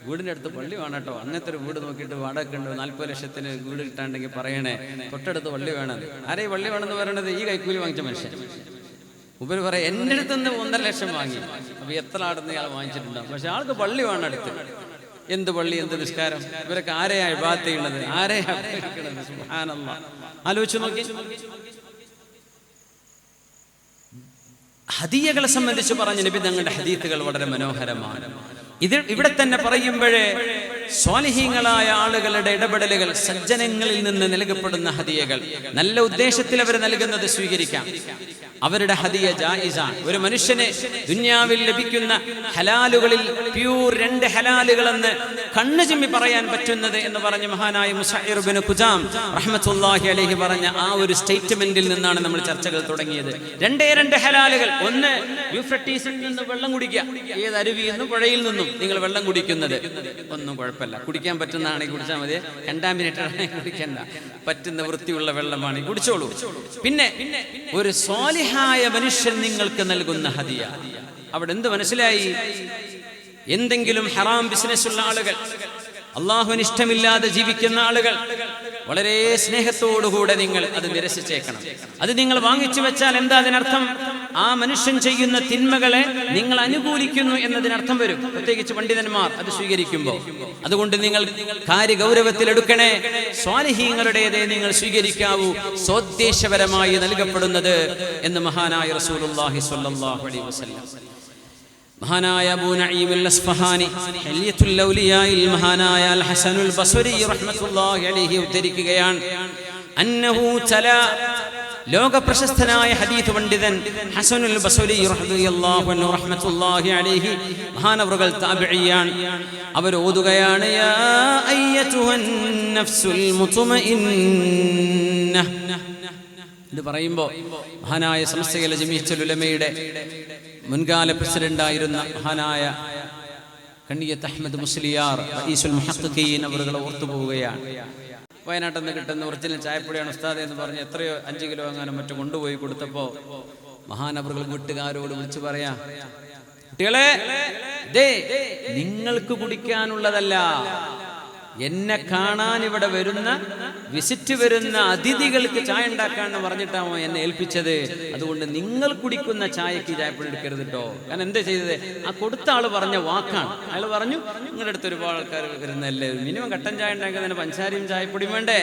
വീടിൻ്റെ അടുത്ത് പള്ളി വേണം കേട്ടോ. അങ്ങനത്തെ ഒരു വീട് നോക്കിയിട്ട് വാടക ഉണ്ട്, 40 ലക്ഷത്തിന് വീട് കിട്ടാണ്ടെങ്കിൽ പറയണേ, തൊട്ടടുത്ത് പള്ളി വേണം. ആരെ ഈ പള്ളി വേണമെന്ന് പറയണത്? ഈ കൈക്കൂലി വാങ്ങിച്ച മനുഷ്യൻ. ഉപരി പറയാം, എൻ്റെ അടുത്ത് നിന്ന് 1.5 ലക്ഷം വാങ്ങി. അപ്പൊ എത്ര ആടുന്ന് ഇയാൾ വാങ്ങിച്ചിട്ടുണ്ടാവും, പക്ഷെ ആൾക്ക് പള്ളി വേണം അടുത്ത്. എന്ത് പള്ളി, എന്ത് നിസ്കാരം? ഇവരൊക്കെ ആരെയാ ഇബാദത്ത് ചെയ്യുന്നത്? ആരെയാ സുബ്ഹാനല്ലാഹ്. ആലോചിച്ച് നോക്കി. ഹദിയകളെ സംബന്ധിച്ച് പറഞ്ഞ നബി തങ്ങളുടെ ഹദീത്തുകൾ വളരെ മനോഹരമാണ്. ഇവിടെ തന്നെ പറയുമ്പോഴേ സ്വാലിഹീങ്ങളായ ആളുകളുടെ ഇടപെടലുകൾ, സജ്ജനങ്ങളിൽ നിന്ന് നൽകപ്പെടുന്ന ഹദിയകൾ, നല്ല ഉദ്ദേശത്തിൽ അവർ നൽകുന്നത് സ്വീകരിക്കാം. അവരുടെ ഹദിയ ജായിസാണ്. ഒരു മനുഷ്യന് ദുനിയാവിൽ ലഭിക്കുന്ന ഹലാലുകളിൽ പ്യൂർ 2 ഹലാലുകളെന്ന് കണ്ണു ചിമ്മി പറയാൻ പറ്റുന്നത് എന്ന് പറഞ്ഞ മഹാനായ മുസഇർ ഇബ്നു ഖുജാം റഹ്മത്തുള്ളാഹി അലൈഹി പറഞ്ഞ ആ ഒരു സ്റ്റേറ്റ്മെന്റിൽ നിന്നാണ് നമ്മൾ ചർച്ചകൾ തുടങ്ങിയത്. 2 ഹലാലുകൾ. ഒന്ന്, യൂഫ്രട്ടീസിൽ നിന്ന് വെള്ളം കുടിക്കുക. ഏത് അരുവിയിൽ നിന്നും പുഴയിൽ നിന്നും നിങ്ങൾ വെള്ളം കുടിക്കുന്നത് ഒന്നും കുഴപ്പമില്ല, കുടിക്കാൻ പറ്റുന്നതാണെങ്കിൽ കുടിച്ചാൽ മതി. കണ്ടാമിനേറ്റഡ് ആണെങ്കിൽ കുടിക്കണ്ട, പറ്റുന്ന വൃത്തിയുള്ള വെള്ളമാണ്, കുടിച്ചോളൂ. പിന്നെ ഒരു സ്വാലിഹായ മനുഷ്യൻ നിങ്ങൾക്ക് നൽകുന്ന ഹദിയ. അവിടെ എന്ത് മനസ്സിലായി? എന്തെങ്കിലും ഹറാം ബിസിനസ് ഉള്ള ആളുകൾ, അള്ളാഹുവിന് ഇഷ്ടമില്ലാതെ ജീവിക്കുന്ന ആളുകൾ, വളരെ സ്നേഹത്തോടുകൂടെ നിങ്ങൾ അത് നിരസിച്ചേക്കണം. അത് നിങ്ങൾ വാങ്ങിച്ചു വെച്ചാൽ എന്താ അതിനർത്ഥം? ആ മനുഷ്യൻ ചെയ്യുന്ന തിന്മകളെ നിങ്ങൾ അനുകൂലിക്കുന്നു എന്നതിനർത്ഥം വരും, പ്രത്യേകിച്ച് പണ്ഡിതന്മാർ അത് സ്വീകരിക്കുമ്പോൾ. അതുകൊണ്ട് നിങ്ങൾ കാര്യഗൗരവത്തിലെടുക്കണേ. സ്വാലിഹീങ്ങളുടേതേ നിങ്ങൾ സ്വീകരിക്കാവൂ, സ്വോദ്ദേശപരമായി നൽകപ്പെടുന്നത് എന്ന് മഹാനായ റസൂലുള്ളാഹി സ്വല്ലല്ലാഹു അലൈഹി വസല്ലം. മഹാനായ അബൂ നഈം അൽ-അസ്ഫഹാനി ഹില്യത്തുൽ ഔലിയായിൽ മഹാനായ അൽ ഹസനുൽ ബസ്രി റഹ്മത്തുള്ളാഹി അലൈഹി ഉദ്ധരിക്കുകയാണ്, അന്നഹു തല, ലോക പ്രശസ്തനായ ഹദീസ് പണ്ഡിതൻ ഹസനുൽ ബസ്രി റളിയല്ലാഹു അൻഹു റഹ്മത്തുള്ളാഹി അലൈഹി, മഹാനവറുകൾ താബിഈയാണ്. അവർ ഓതുകയാണ്, യാ അയ്യതുഹൻ നഫ്സുൽ മുത്മഇന്ന. ഇത് പറയുമ്പോൾ മഹാനായ സമസ്തയിലെ ജമീഅത്തുൽ ഉലമയുടെ മുൻകാല പ്രസിഡന്റായിരുന്ന മഹാനായ കണ്ണിയത്ത് അഹ്മദ് മുസ്ലിയാർ റഈസുൽ മുഹഖഖീൻ അവരുകളെ ഓർത്തുപോവുകയാണ്. വയനാട്ടിൽ നിന്ന് കിട്ടുന്ന ഒറിജിനൽ ചായപ്പൊടിയാണ് ഉസ്താദ് എന്ന് പറഞ്ഞ് എത്രയോ 5 കിലോ അങ്ങനെ മറ്റും കൊണ്ടുപോയി കൊടുത്തപ്പോൾ മഹാനവറുകൾ വീട്ടുകാരോട് വിളിച്ചു പറയാ, കുട്ടികളെ, നിങ്ങൾക്ക് കുടിക്കാനുള്ളതല്ല, എന്നെ കാണാൻ ഇവിടെ വരുന്ന വിസിറ്റ് വരുന്ന അതിഥികൾക്ക് ചായ ഉണ്ടാക്കാന്ന് പറഞ്ഞിട്ടാണോ എന്നെ ഏൽപ്പിച്ചത്. അതുകൊണ്ട് നിങ്ങൾ കുടിക്കുന്ന ചായക്ക് ചായപ്പൊടി എടുക്കരുത് കേട്ടോ. കാരണം എന്താ ചെയ്തത്? ആ കൊടുത്ത ആള് പറഞ്ഞ വാക്കാണ്. അയാൾ പറഞ്ഞു, നിങ്ങളുടെ അടുത്ത് ഒരുപാട് ആൾക്കാർ വരുന്നല്ലേ, മിനിമം കട്ടൻ ചായ ഉണ്ടാക്കാൻ തന്നെ പഞ്ചസാരയും ചായപ്പൊടിയും വേണ്ടേ,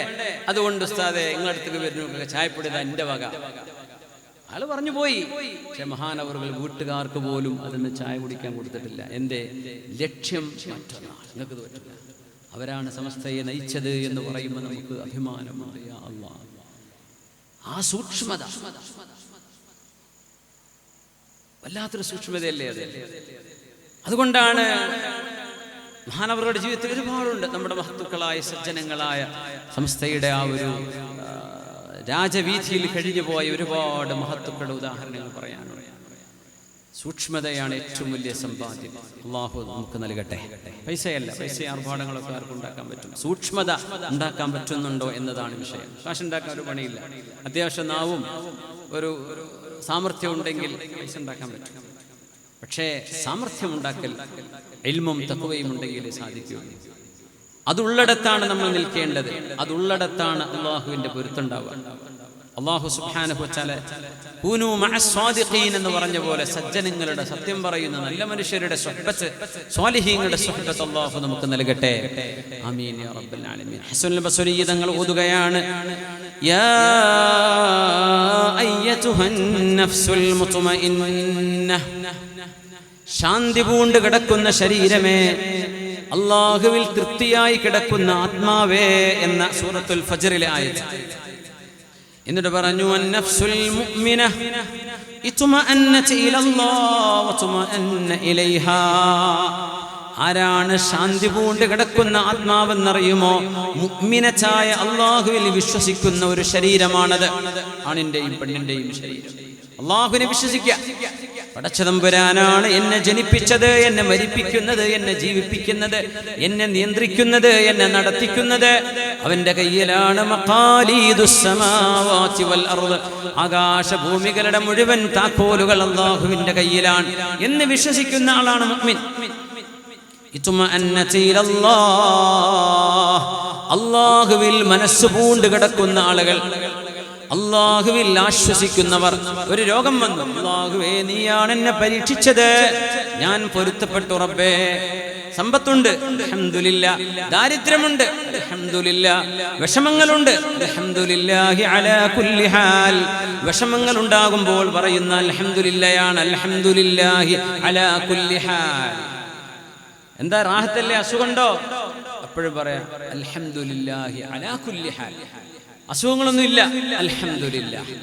അതുകൊണ്ട് ഉസ്താദെ നിങ്ങളുടെ അടുത്തേക്ക് വരുന്ന ചായപ്പൊടി ഇതാ എൻ്റെ വക. അയാൾ പറഞ്ഞു പോയി. പക്ഷെ മഹാനവറുകൾ വീട്ടുകാർക്ക് പോലും അതിന് ചായ കുടിക്കാൻ കൊടുത്തിട്ടില്ല. എന്റെ ലക്ഷ്യം മറ്റൊന്നാണ്, നിങ്ങൾക്ക് പറ്റില്ല. അവരാണ് സമസ്തയെ നയിച്ചത് എന്ന് പറയുമ്പോൾ നമുക്ക് അഭിമാനമാണ്. യാ അല്ലാഹ്, ആ സൂക്ഷ്മത വല്ലാത്തൊരു സൂക്ഷ്മതയല്ലേ അത്. അതുകൊണ്ടാണ് മഹാനവറുടെ ജീവിതത്തിൽ ഒരുപാടുണ്ട്. നമ്മുടെ മഹത്തുക്കളായ സജ്ജനങ്ങളായ സംസ്ഥയുടെ ആ ഒരു രാജവീഥിയിൽ കഴിഞ്ഞു പോയ ഒരുപാട് മഹത്തുക്കളുടെ ഉദാഹരണങ്ങൾ പറയാനുണ്ട്. സൂക്ഷ്മതയാണ് ഏറ്റവും വലിയ സമ്പാദ്യം. അള്ളാഹു നമുക്ക് നൽകട്ടെ. പൈസയല്ല, പൈസ ആർഭാടങ്ങളൊക്കെ ആർക്കും ഉണ്ടാക്കാൻ പറ്റും. സൂക്ഷ്മത ഉണ്ടാക്കാൻ പറ്റുന്നുണ്ടോ എന്നതാണ് വിഷയം. കാശുണ്ടാക്കാൻ ഒരു പണിയില്ല. അത്യാവശ്യം നാവും ഒരു സാമർഥ്യം ഉണ്ടെങ്കിൽ പൈസ ഉണ്ടാക്കാൻ പറ്റും. പക്ഷേ സാമർഥ്യം ഉണ്ടാക്കൽ ഇൽമും തഖ്വയും ഉണ്ടെങ്കിലേ സാധിക്കുകയുള്ളൂ. അതുള്ളിടത്താണ് നമ്മൾ നിൽക്കേണ്ടത്. അതുള്ളിടത്താണ് അള്ളാഹുവിന്റെ പൊരുത്തുണ്ടാവുക. അള്ളാഹു സുബ്ഹാനഹു വതആല കൂനൂ മഅസ് സ്വാദിഖീൻ എന്ന് പറഞ്ഞ പോലെ സജ്ജനങ്ങളുടെ, സത്യം പറയുന്ന നല്ല മനുഷ്യരുടെ സുഹ്ബത്ത്, സ്വാലിഹീങ്ങളുടെ സുഹ്ബത്ത് അള്ളാഹു നമുക്ക് നൽകട്ടെ. ആമീൻ യാ റബ്ബൽ ആലമീൻ. ഹസനുൽ ബസ്രി തങ്ങൾ ഓതുകയാണ്, യാ അയ്യതുഹൻ നഫ്സുൽ മുത്മഇന്ന, ശാന്തി പൂണ്ട് കിടക്കുന്ന ശരീരമേ, അള്ളാഹുവിൽ തൃപ്തിയായി കിടക്കുന്ന ആത്മാവേ എന്ന സൂറത്തുൽ ഫജ്റിലെ ആയത്ത്. എന്നിട്ട് പറഞ്ഞു, അന്നഫ്സുൽ മുഅ്മിന ഇത്മഅന്നത ഇലല്ലാഹ് വതുമഅന്ന ഇലൈഹാ. ആരാണ് ശാന്തി പൂണ്ട് കിടക്കുന്ന ആത്മാവെന്നറിയുമോ? മുഅ്മിനത്തായ അള്ളാഹുവിൽ വിശ്വസിക്കുന്ന ഒരു ശരീരമാണത്. ആണിന്റെയും പെണ്ണിന്റെയും ശരീരം. അള്ളാഹുവിനെ വിശ്വസിക്കുക. പടച്ചതമ്പുരാനാണ് എന്നെ ജനിപ്പിച്ചത്, എന്നെ മരിപ്പിക്കുന്നത്, എന്നെ ജീവിപ്പിക്കുന്നത്, എന്നെ നിയന്ത്രിക്കുന്നത്, എന്നെ നടത്തിക്കുന്നത്. അവന്റെ കയ്യിലാണ് മഖാലീദുസ് സമാവാതി വൽ അർദ്, ആകാശഭൂമികളുടെ മുഴുവൻ താക്കോലുകൾ അള്ളാഹുവിന്റെ കയ്യിലാണ് എന്ന് വിശ്വസിക്കുന്ന ആളാണ് മുഅ്മിൻ. ഇത്മഅന്നത ഇലല്ലാഹ്, അള്ളാഹുവിൽ മനസ്സ് പൂണ്ട് കിടക്കുന്ന ആളുകൾ, അള്ളാഹുവിൽ ആശ്വസിക്കുന്നവർ. ഒരു രോഗം വന്നു, അള്ളാഹുവേ നീയാണ് എന്നെ പരീക്ഷിച്ചത്, ഞാൻ പൊരുത്തപ്പെട്ടു റബ്ബേ. സമ്പത്തുണ്ട്, അൽഹംദുലില്ലാഹ്. ദാരിദ്ര്യമുണ്ട്, അൽഹംദുലില്ലാഹ്. വിഷമങ്ങളുണ്ട്, അൽഹംദുലില്ലാഹി അലാ കുല്ലി ഹാൽ. വിഷമങ്ങൾ ഉണ്ടാകുമ്പോൾ പറയുന്ന അൽഹംദുലില്ലാഹയാണ്, അൽഹംദുലില്ലാഹി അലാ കുല്ലി ഹാൽ. എന്താ റാഹത്തല്ലേ? അസുഖമുണ്ടോ? അപ്പോഴും പറയാം അൽഹംദുലില്ലാഹി അലാ കുല്ലി ഹാൽ. അസുഖങ്ങളൊന്നും ഇല്ല, അൽഹംദുലില്ലാഹ്.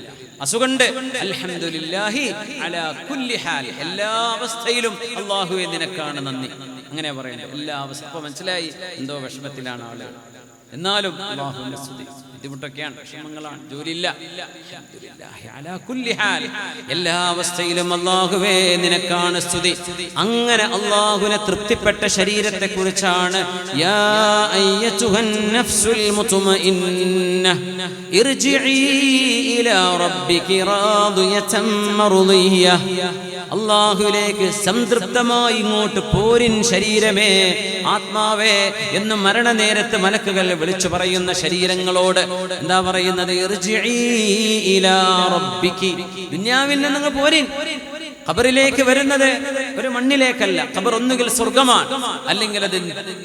അസുഖമുണ്ട്, അൽഹംദുലില്ലാഹി അലാ കുല്ലി ഹാൽ. എല്ലാ അവസ്ഥയിലും അല്ലാഹുവേ നിനക്കാണ് നന്ദി. അങ്ങനെ പറയണ്ടേ എല്ലാ അവസ്ഥ. ഇപ്പൊ മനസ്സിലായി എന്തോ വിഷമത്തിലാണ് ആള്, എന്നാലും അല്ലാഹുവിന്റെ സ്തുതി. ബുദ്ധിമുട്ടൊക്കെയാണ്, വിഷമങ്ങളാണ്, ജോലിയില്ല, അൽഹംദുലില്ലാഹി അലാ കുല്ലി ഹാൽ. എല്ലാ അവസ്ഥയിലും അല്ലാഹുവേ നിനക്കാണ് സ്തുതി. അങ്ങനെ അല്ലാഹുവിനെ തൃപ്തിപ്പെട്ട ശരീരത്തെ കുറിച്ചാണ് യാ അയ്യതുഹൻ നഫ്സുൽ മുത്മഇന്ന ഇർജിഇ ഇലാ റബ്ബികി റാദിയതൻ മർദിയ്യ. അള്ളാഹുവിലേക്ക് സംതൃപ്തമായി ഇങ്ങോട്ട് പോരിൻ ശരീരമേ, ആത്മാവേ എന്ന് മരണനേരത്ത് മലക്കുകൾ വിളിച്ചു പറയുന്ന ശരീരങ്ങളോട് എന്താ പറയുന്നത്? ഇർജിഇ ഇലാ റബ്ബികി. ദുനിയാവിൽ നിന്ന് നിങ്ങൾ പോരിൻ. ഖബറിലേക്ക് വരുന്നത് ഒരു മണ്ണിലേക്കല്ല. ഖബർ ഒന്നുകിൽ സ്വർഗമാണ്, അല്ലെങ്കിൽ അത്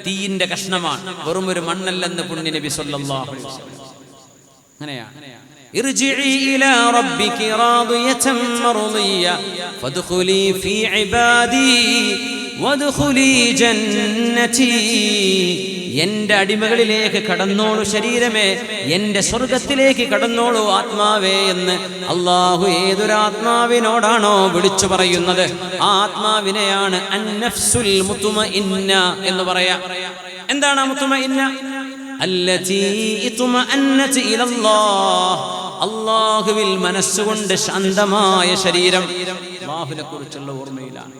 തീയിന്റെ കഷ്ണമാണ്. വെറും ഒരു മണ്ണല്ലെന്ന് പുണ്യ നബി സല്ലല്ലാഹു അലൈഹി വസല്ലം. അങ്ങനെയാണ്. ഇർജിഇ ഇലാ റബ്ബികി റാദിയതൻ മർദിയ്യ ഫദ്ഖുലി ഫീ ഇബാദി വദ്ഖുലി ജന്നതി. എന്റെ അടിമകളിലേക്ക് കടന്നോളൂ ശരീരമേ, എന്റെ സ്വർഗത്തിലേക്ക് കടന്നോളൂ ആത്മാവേ എന്ന് അള്ളാഹു ഏതൊരാത്മാവിനോടാണോ വിളിച്ചു പറയുന്നത്, ആ ആത്മാവിനെയാണ് അന്നഫ്സുൽ മുത്മഇന്ന എന്ന് പറയാ. എന്താണ് മുത്മഇന്ന? അല്ലതി ഇത്മഅന്നത ഇലല്ലാഹ്, അല്ലാഹുവിൽ മനസ്സുകൊണ്ട് ശാന്തമായ ശരീരം. അല്ലാഹുവിനെ കുറിച്ചുള്ള ഓർമ്മയിലാണ്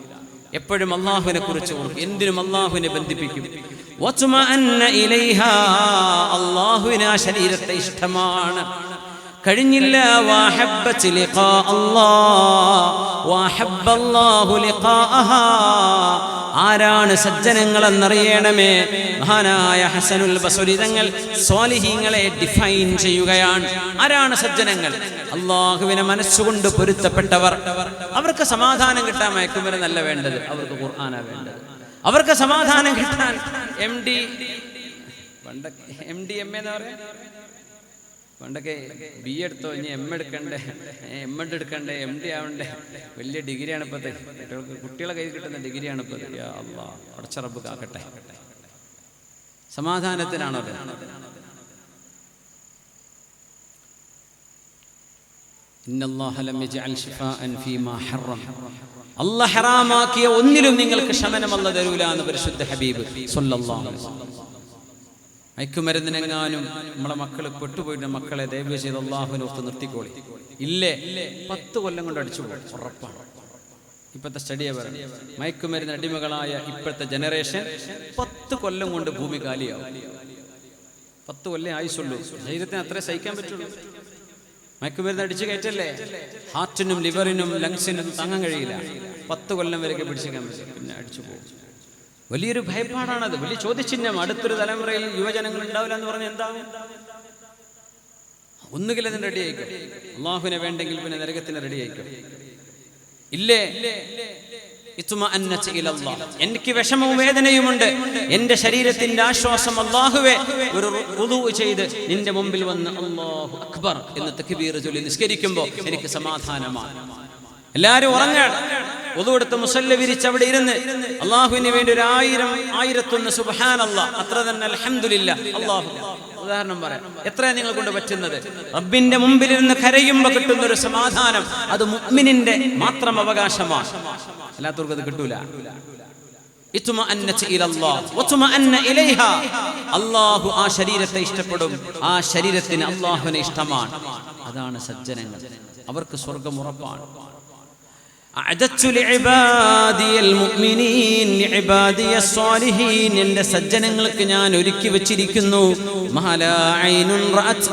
എപ്പോഴും. അല്ലാഹുവിനെ കുറിച്ച് ഓർക്കും, എന്തിനും അല്ലാഹുവിനെ ബന്ധിപ്പിക്കും. വത്മഅന്ന ഇലൈഹാ, അല്ലാഹുവിന് ആ ശരീരത്തെ ഇഷ്ടമാണ്. കഴിഞ്ഞില്ല. വഹബ്ബത ലിഖാ അല്ലാഹ് വഹബ്ബല്ലാഹു ലിഖാഅഹാ. ആരാണ് സജ്ജനങ്ങൾ എന്നറിയണമേ. മഹാനായ ഹസനുൽ ബസ്രി തങ്ങൾ സ്വാലിഹീങ്ങളെ ഡിഫൈൻ ചെയ്യുകയാണ്. ആരാണ് സജ്ജനങ്ങൾ? അള്ളാഹുവിനെ മനസ്സുകൊണ്ട് പൊരുത്തപ്പെട്ടവർ. അവർക്ക് സമാധാനം കിട്ടാൻ മയക്കുമരുന്നല്ല വേണ്ടത്, അവർക്ക് ഖുർആനാ വേണ്ടത്. അവർക്ക് സമാധാനം കിട്ടാൻ MD MA എന്ന് പറയാ. പണ്ടൊക്കെ BA എടുത്തോ, ഇനി MA എടുക്കണ്ടേ, MD എടുക്കണ്ടേ, MD ആവണ്ടേ. വലിയ ഡിഗ്രിയാണ് ഇപ്പോഴത്തെ കുട്ടികളെ കയ്യിൽ കിട്ടുന്ന ഡിഗ്രിയാണ് ഇപ്പോൾ. യാ അല്ലാഹ്, പടച്ച റബ്ബ് കാക്കട്ടെ. സമാധാനത്തിനാണത്. ഇന്നല്ലാഹ ലം യജ്അൽ ശിഫാഅൻ ഫീമാ ഹറം. അല്ലാഹ് ഹറാമാക്കിയ ഒന്നിലും നിങ്ങൾക്ക് ശമനം അല്ലാഹ് തരൂല എന്ന് പരിശുദ്ധ ഹബീബ് സ്വല്ലല്ലാഹു അലൈഹി വസല്ലം. മയക്കുമരുന്നിനെങ്ങാനും നമ്മളെ മക്കൾ പെട്ടുപോയിട്ട് മക്കളെ ദയവ് ചെയ്ത് അള്ളാഹുവിനെ ഓർത്ത് നിർത്തിക്കോളി. ഇല്ലേ 10 കൊല്ലം കൊണ്ട് അടിച്ചു പോകും, ഉറപ്പാണ്. ഇപ്പോഴത്തെ സ്റ്റഡിയെ പറയുന്നത് മയക്കുമരുന്ന് അടിമകളായ ഇപ്പോഴത്തെ ജനറേഷൻ 10 കൊല്ലം കൊണ്ട് ഭൂമി കാലിയാവും. 10 കൊല്ലം ആയുസുള്ളൂ. ശരീരത്തിന് അത്രേ സഹിക്കാൻ പറ്റുള്ളൂ. മയക്കുമരുന്ന് അടിച്ചു കയറ്റല്ലേ, ഹാർട്ടിനും ലിവറിനും ലങ്സിനും താങ്ങാൻ കഴിയില്ല. 10 കൊല്ലം വരെയൊക്കെ പിടിച്ചേക്കാൻ പറ്റും, പിന്നെ അടിച്ചു പോകും. വലിയൊരു ഭയപ്പാടാണത്, വലിയ ചോദ്യചിഹ്നം. അടുത്തൊരു തലമുറയിൽ യുവജനങ്ങൾ ഉണ്ടാവില്ല എന്ന് പറഞ്ഞാൽ എന്താവും? ഒന്നുകിൽ അതിന് റെഡി ആയിക്കും, അള്ളാഹുവിനെ വേണ്ടെങ്കിൽ പിന്നെ നരകത്തിന് റെഡി ആയിക്കും. ഇല്ലേ എനിക്ക് വിഷമവും വേദനയുമുണ്ട്, എന്റെ ശരീരത്തിന്റെ ആശ്വാസം അല്ലാഹുവേ, ഒരു വുളൂ ചെയ്ത് നിന്റെ മുമ്പിൽ വന്ന് അല്ലാഹു അക്ബർ എന്ന് തക്ബീർ ചൊല്ലി നിസ്കരിക്കുമ്പോൾ എനിക്ക് സമാധാനമാണ്. എല്ലാവരും ഉറങ്ങാണ്, വുളൂ എടുത്ത് മുസല്ല വിരിച്ച് അവിടെ ഇരുന്ന് അള്ളാഹുവിന് വേണ്ടി 1001 സുബ്ഹാനല്ലാഹ്, അത്ര തന്നെ അൽഹംദുലില്ലാ. അല്ലാഹു ഉദാഹരണം പറയാം, എത്രയാണ് നിങ്ങൾ കൊണ്ട് പറ്റുന്നത്? റബ്ബിന്റെ മുമ്പിൽ ഇരുന്ന് കരയുമ്പോൾ കിട്ടുന്ന ഒരു സമാധാനം, അത് മുഅ്മിനിന്റെ മാത്രം അവകാശമാണ്, അല്ലാത്തവർക്ക് അത് കിട്ടൂല. അല്ലാഹു ആ ശരീരത്തെ ഇഷ്ടപ്പെടും, ആ ശരീരത്തിന് അല്ലാഹുവിനെ ഇഷ്ടമാണ്. അതാണ് സജ്ജനങ്ങൾ, അവർക്ക് സ്വർഗ്ഗം ഉറപ്പാണ്. എന്റെ സജ്ജനങ്ങൾക്ക് ഞാൻ ഒരുക്കി വെച്ചിരിക്കുന്നു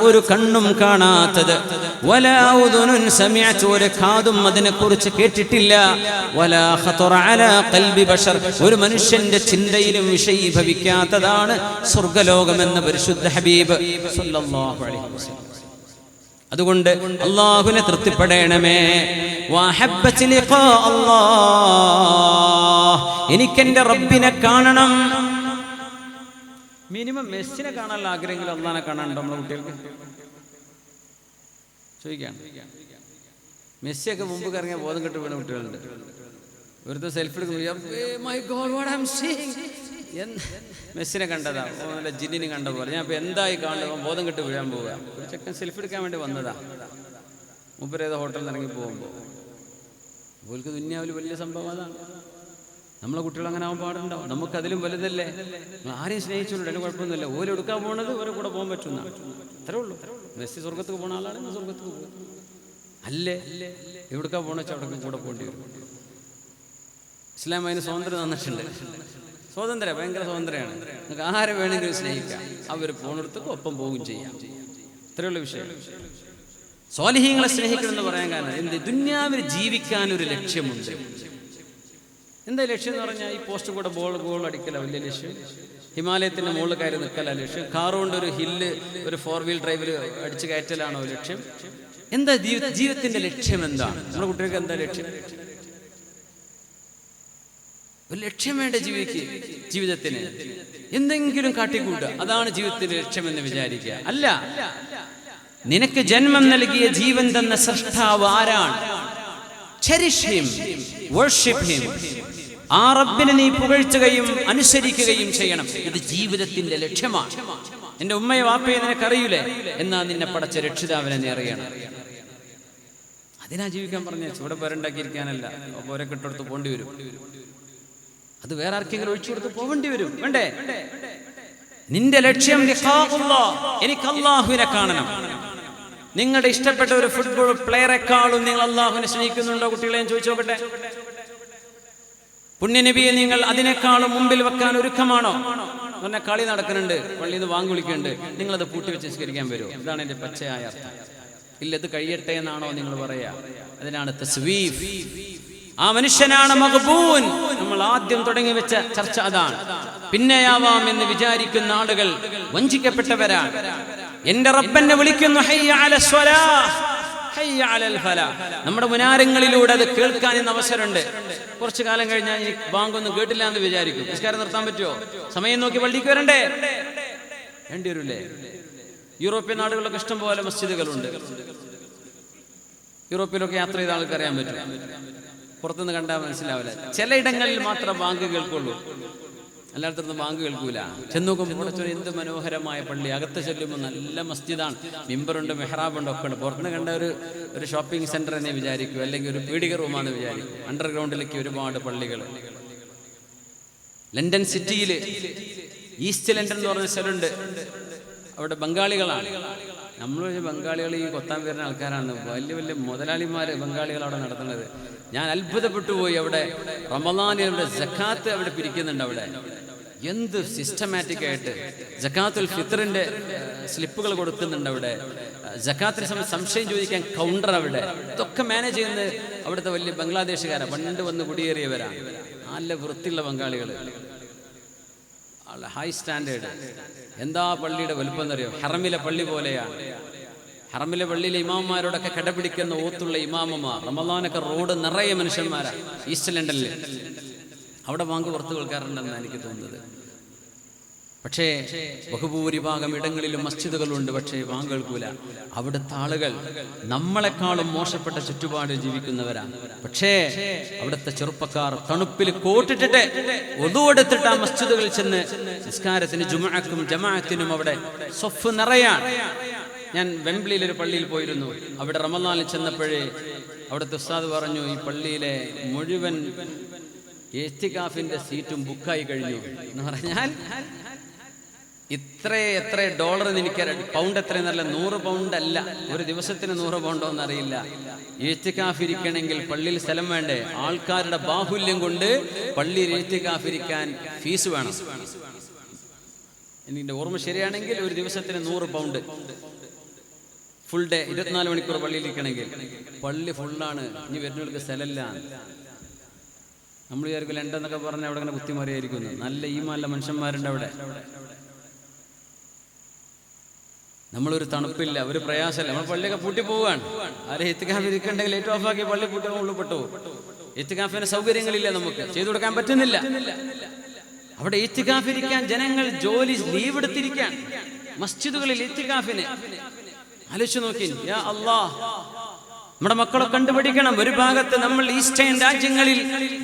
ഒരു കണ്ണും കാണാത്തത്, ഒരു കാതും അതിനെക്കുറിച്ച് കേട്ടിട്ടില്ല, ഒരു മനുഷ്യന്റെ ചിന്തയിലും വിഷയീഭവിക്കാത്തതാണ് സ്വർഗ്ഗലോകമെന്ന് പരിശുദ്ധ ഹബീബ് സ്വല്ലല്ലാഹു അലൈഹി വസല്ലം. അതുകൊണ്ട് അല്ലാഹുവിനെ തൃപ്തിപ്പെടണമേ. എനിക്കെന്റെ റബ്ബിനെ കാണണം. മിനിമം മെസ്സിനെ കാണാനുള്ള ആഗ്രഹമെങ്കിലും അള്ളാഹിനെ കാണാനുണ്ടോ നമ്മളെ കുട്ടികൾക്ക്? ചോദിക്കാം. മെസ്സിയൊക്കെ മുമ്പ് കറങ്ങിയ ബോധം കെട്ട് വീണ കുട്ടികളുണ്ട്. വെറുതെ സെൽഫി മെസ്സിനെ കണ്ടതാ, നല്ല ജിന്നിനെ കണ്ട പോലെ. ഞാൻ ഇപ്പൊ എന്തായി കാണുക, ബോധം കെട്ട് വീഴാൻ പോവുക. ഒരു ചെക്കൻ സെൽഫി എടുക്കാൻ വേണ്ടി വന്നതാ, മുമ്പേതോ ഹോട്ടലിൽ ഇറങ്ങി പോകുമ്പോൾ. ഓൾക്ക് ദുനിയാവിൽ വലിയ സംഭവം അതാണ്. നമ്മളെ കുട്ടികൾ അങ്ങനെ ആവാൻ പാടുണ്ടാവും. നമുക്കതിലും വലുതല്ലേ. ആരെയും സ്നേഹിച്ചോളൂ, അതിന് കുഴപ്പമൊന്നുമില്ല. ഓരോ എടുക്കാൻ പോകുന്നത് ഓരോ കൂടെ പോകാൻ പറ്റുന്ന അത്രേ ഉള്ളൂ. മെസ്സി സ്വർഗത്തേക്ക് പോണ ആളാണ്, സ്വർഗത്തേക്ക് പോകും. അല്ലേ എവിടുക്കാ പോകണ വെച്ചാൽ അവിടെ കൂടെ പോകേണ്ടി വരും. ഇസ്ലാം അതിന് സ്വാതന്ത്ര്യം തന്നിട്ടുണ്ട്. സ്വാതന്ത്ര്യം, ഭയങ്കര സ്വാതന്ത്ര്യമാണ്. നിങ്ങൾക്ക് ആരെ വേണമെങ്കിലും സ്നേഹിക്കാം, അവർ പോണെടുത്തൊക്കെ ഒപ്പം പോകും ചെയ്യാം. ഇത്രയുള്ള വിഷയം. സ്വാലിഹീങ്ങളെ സ്നേഹിക്കണം എന്ന് പറയാൻ കാരണം എന്ത്? ദുന്യാവിൽ ജീവിക്കാൻ ഒരു ലക്ഷ്യമുണ്ട്. എന്താ ലക്ഷ്യം എന്ന് പറഞ്ഞാൽ ഈ പോസ്റ്റ് കൂടെ ഗോൾ അടിക്കല വലിയ ലക്ഷ്യം. ഹിമാലയത്തിന്റെ മുകളിൽ കയറി നിൽക്കല ലക്ഷ്യം. കാറുകൊണ്ട് ഒരു ഹില്ല്, ഒരു 4 വീൽ ഡ്രൈവിൽ അടിച്ചു കയറ്റലാണോ ലക്ഷ്യം? എന്താ ജീവിതത്തിന്റെ ലക്ഷ്യം? എന്താണ് നമ്മുടെ കുട്ടികൾക്ക് എന്താ ലക്ഷ്യം? ഒരു ലക്ഷ്യം വേണ്ട ജീവിതത്തിന്. എന്തെങ്കിലും കാട്ടിക്കൂട്ടുക, അതാണ് ജീവിതത്തിന്റെ ലക്ഷ്യമെന്ന് വിചാരിക്കുക. അല്ല, നിനക്ക് ജന്മം നൽകിയ ജീവൻ തന്ന സൃഷ്ടാവ് ആരാണ്? Cherish him, worship him. ആ റബ്ബിനെ നീ പുകഴ്ത്തുകയും അനുസരിക്കുകയും ചെയ്യണം. ഇത് ജീവിതത്തിന്റെ ലക്ഷ്യമാണ്. എന്റെ ഉമ്മയെ വാപ്പയെ നിനക്കറിയൂലേ, എന്നാ നിന്നെ പടച്ച രക്ഷിതാവിനെ നീ അറിയണം. അതിനാ ജീവിക്കാൻ പറഞ്ഞ. ഇവിടെ പേരുണ്ടാക്കിയിരിക്കാനല്ല, ഓരോ കെട്ടെടുത്ത് പോകേണ്ടി വരും. അത് വേറെ ആർക്കെങ്കിലും ഒഴിച്ചു കൊടുത്ത് പോകേണ്ടി വരും, വേണ്ടേ? നിന്റെ ലക്ഷ്യം എനിക്ക് അല്ലാഹുവിനെ കാണണം. നിങ്ങളുടെ ഇഷ്ടപ്പെട്ട ഒരു ഫുട്ബോൾ പ്ലെയറെക്കാളും നിങ്ങൾ അല്ലാഹുവിനെ സ്നേഹിക്കുന്നുണ്ടോ? കുട്ടികളെ ഞാൻ ചോദിച്ചു നോക്കട്ടെ. പുണ്യനബിയെ നിങ്ങൾ അതിനേക്കാളും മുമ്പിൽ വെക്കാൻ ഒരുക്കമാണോ? പറഞ്ഞ കളി നടക്കുന്നുണ്ട്, പള്ളിയിൽ നിന്ന് വാങ്ങി വിളിക്കുന്നുണ്ട്, നിങ്ങളത് പൂട്ടി വെച്ച് നിസ്കരിക്കാൻ വരുമോ? ഇതാണ് എന്റെ പച്ചയായ അർത്ഥം. ഇല്ല, ഇത് കഴിയട്ടെ എന്നാണോ നിങ്ങൾ പറയാ? അതിനാണ് തസ്വീഫ്. ആ മനുഷ്യനാണ് മഗ്ബൂൻ. നമ്മൾ ആദ്യം തുടങ്ങി വെച്ച ചർച്ച അതാണ്. പിന്നെയാവാം എന്ന് വിചാരിക്കുന്ന ആളുകൾ വഞ്ചിക്കപ്പെട്ടവരാണ്. എന്റെ റബ്ബനെ വിളിക്കുന്നു, ഹയ്യ അലസ് സ്വലാഹ്, ഹയ്യ അലൽ ഫലാഹ്. നമ്മുടെ മുനാരങ്ങളിലൂടെ അത് കേൾക്കാൻ ഇന്ന് അവസരമുണ്ട്. കുറച്ചു കാലം കഴിഞ്ഞാൽ ഈ ബാങ്കൊന്നും കേട്ടില്ല എന്ന് വിചാരിക്കും. നിസ്കാരം നിർത്താൻ പറ്റുമോ? സമയം നോക്കി പള്ളിക്ക് വരണ്ടേ? വേണ്ടി വരൂലേ? യൂറോപ്യൻ നാടുകളിലൊക്കെ ഇഷ്ടം പോലെ മസ്ജിദുകളുണ്ട്. യൂറോപ്പിലൊക്കെ യാത്ര ചെയ്ത ആൾക്ക് അറിയാൻ പറ്റും. പുറത്തുനിന്ന് കണ്ടാൽ മനസ്സിലാവില്ല. ചിലയിടങ്ങളിൽ മാത്രം ബാങ്ക് കേൾക്കുള്ളൂ. എല്ലായിടത്തും ബാങ്ക് കേൾക്കൂല. ചെന്ന് നോക്കുമ്പോൾ എന്ത് മനോഹരമായ പള്ളി. അകത്ത് ചെല്ലുമ്പോൾ നല്ല മസ്ജിദാണ്, മിമ്പറുണ്ട്, മെഹ്റാബുണ്ട്, ഒക്കെ ഉണ്ട്. പുറത്തുനിന്ന് കണ്ട ഒരു ഷോപ്പിംഗ് സെന്റർ എന്നെ വിചാരിക്കും, അല്ലെങ്കിൽ ഒരു പീഡിക റൂമാണെന്ന് വിചാരിക്കും. അണ്ടർഗ്രൗണ്ടിലേക്ക് ഒരുപാട് പള്ളികൾ. ലണ്ടൻ സിറ്റിയിൽ ഈസ്റ്റ് ലണ്ടൻ എന്ന് പറഞ്ഞ സ്ഥലമുണ്ട്. അവിടെ ബംഗാളികളാണ്. നമ്മൾ ബംഗാളികൾ ഈ കൊത്താൻ വരുന്ന ആൾക്കാരാണ്. വലിയ വലിയ മുതലാളിമാർ ബംഗാളികൾ അവിടെ നടത്തുന്നത്. ഞാൻ അത്ഭുതപ്പെട്ടു പോയി. അവിടെ റമളാനിൽ അവിടെ സക്കാത്ത് അവിടെ പിരിക്കുന്നുണ്ട്. അവിടെ എന്ത് സിസ്റ്റമാറ്റിക് ആയിട്ട് സക്കാത്തുൽ ഫിത്റിന്റെ സ്ലിപ്പുകൾ കൊടുക്കുന്നുണ്ട്. അവിടെ സക്കാത്തിന് സമയം സംശയം ചോദിക്കാൻ കൗണ്ടർ. അവിടെ ഇതൊക്കെ മാനേജ് ചെയ്യുന്നത് അവിടുത്തെ വലിയ ബംഗ്ലാദേശുകാരാണ്. പണ്ട് വന്ന് കുടിയേറിയവരാണ്. നല്ല വൃത്തിയുള്ള ബംഗാളികൾ, ഹൈ സ്റ്റാൻഡേർഡ്. എന്താ പള്ളിയുടെ വലുപ്പം എന്നറിയോ? ഹറമിലെ പള്ളി പോലെയാണ്. ഹറമിലെ പള്ളിയിലെ ഇമാമന്മാരോടൊക്കെ കടപിടിക്കുന്ന ഓത്തുള്ള ഇമാമമാർ. റമളാനൊക്കെ റോഡ് നിറയെ മനുഷ്യന്മാരാണ്. ഈസ്റ്റ് ലണ്ടനിൽ അവിടെ ബാങ്ക് പുറത്ത് കേൾക്കാറുണ്ടെന്നാണ് എനിക്ക് തോന്നുന്നത്. പക്ഷേ ബഹുഭൂരിഭാഗം ഇടങ്ങളിലും മസ്ജിദുകളുണ്ട്, പക്ഷേ ബാങ്ക് കേൾക്കൂല. അവിടുത്തെ ആളുകൾ നമ്മളെക്കാളും മോശപ്പെട്ട ചുറ്റുപാടിൽ ജീവിക്കുന്നവരാണ്. പക്ഷേ അവിടുത്തെ ചെറുപ്പക്കാർ തണുപ്പിൽ കോട്ടിട്ടിട്ട് ഒതുവെടുത്തിട്ട് ആ മസ്ജിദുകളിൽ ചെന്ന് നിസ്കാരത്തിന് ജുമുഅക്കും ജമാഅത്തിനും അവിടെ സ്വഫ് നിറയാണ്. ഞാൻ വെംബ്ലിയിൽ ഒരു പള്ളിയിൽ പോയിരുന്നു. അവിടെ റമളാനിൽ ചെന്നപ്പോഴേ അവിടുത്തെ ഉസ്താദ് പറഞ്ഞു, ഈ പള്ളിയിലെ മുഴുവൻ ഇഅ്തികാഫിന്റെ സീറ്റും ബുക്കായി കഴിഞ്ഞു എന്ന് പറഞ്ഞാൽ എത്ര ഡോളർ എനിക്കറിയാം, പൗണ്ട് എത്രയെന്നല്ല, 100 പൗണ്ട് അല്ല, ഒരു ദിവസത്തിന് 100 പൗണ്ടോ എന്നറിയില്ല. ഇഅ്തികാഫിരിക്കണമെങ്കിൽ പള്ളിയിൽ സ്ഥലം വേണ്ടേ? ആൾക്കാരുടെ ബാഹുല്യം കൊണ്ട് പള്ളിയിൽ ഇഅ്തികാഫിരിക്കാൻ ഫീസ് വേണം. എൻ്റെ ഓർമ്മ ശരിയാണെങ്കിൽ ഒരു ദിവസത്തിന് 100 പൗണ്ട്, ഫുൾ ഡേ 24 മണിക്കൂർ പള്ളിയിൽ ഇരിക്കണമെങ്കിൽ. പള്ളി ഫുള്ളാണ്. ഇനി വരുന്നവർക്ക് സ്ഥലമില്ല. നമ്മൾ വിചാരിക്കും ലണ്ടൻ എന്നൊക്കെ പറഞ്ഞാൽ അവിടെ അങ്ങനെ കുത്തിമറിയായിരിക്കുന്നു. നല്ല ഈമാനുള്ള മനുഷ്യന്മാരുണ്ട് അവിടെ. നമ്മളൊരു തണുപ്പില്ല, ഒരു പ്രയാസമല്ല. നമ്മൾ പള്ളിയൊക്കെ പൂട്ടി പോവുകയാണ്. ആരെ ഇഅ്തികാഫ് ഇരിക്കണ്ടെങ്കിൽ ലൈറ്റ് ഓഫ് ആക്കി പള്ളി പൂട്ടി ഉള്ളിപ്പെട്ടു. ഇഅ്തികാഫിന് സൗകര്യങ്ങളില്ല, നമുക്ക് ചെയ്തു കൊടുക്കാൻ പറ്റുന്നില്ല. അവിടെ ഇഅ്തികാഫ് ഇരിക്കാൻ ജനങ്ങൾ ജോലി ലീവ് എടുത്തിരിക്കാൻ മസ്ജിദുകളിൽ ഇഅ്തികാഫിന്. ആലോചിച്ച് നോക്കി. യാ അല്ലാഹ്, നമ്മുടെ മക്കളെ കണ്ടുപിടിക്കണം. ഒരു ഭാഗത്ത് നമ്മൾ ഈസ്റ്റേൺ രാജ്യങ്ങളിൽ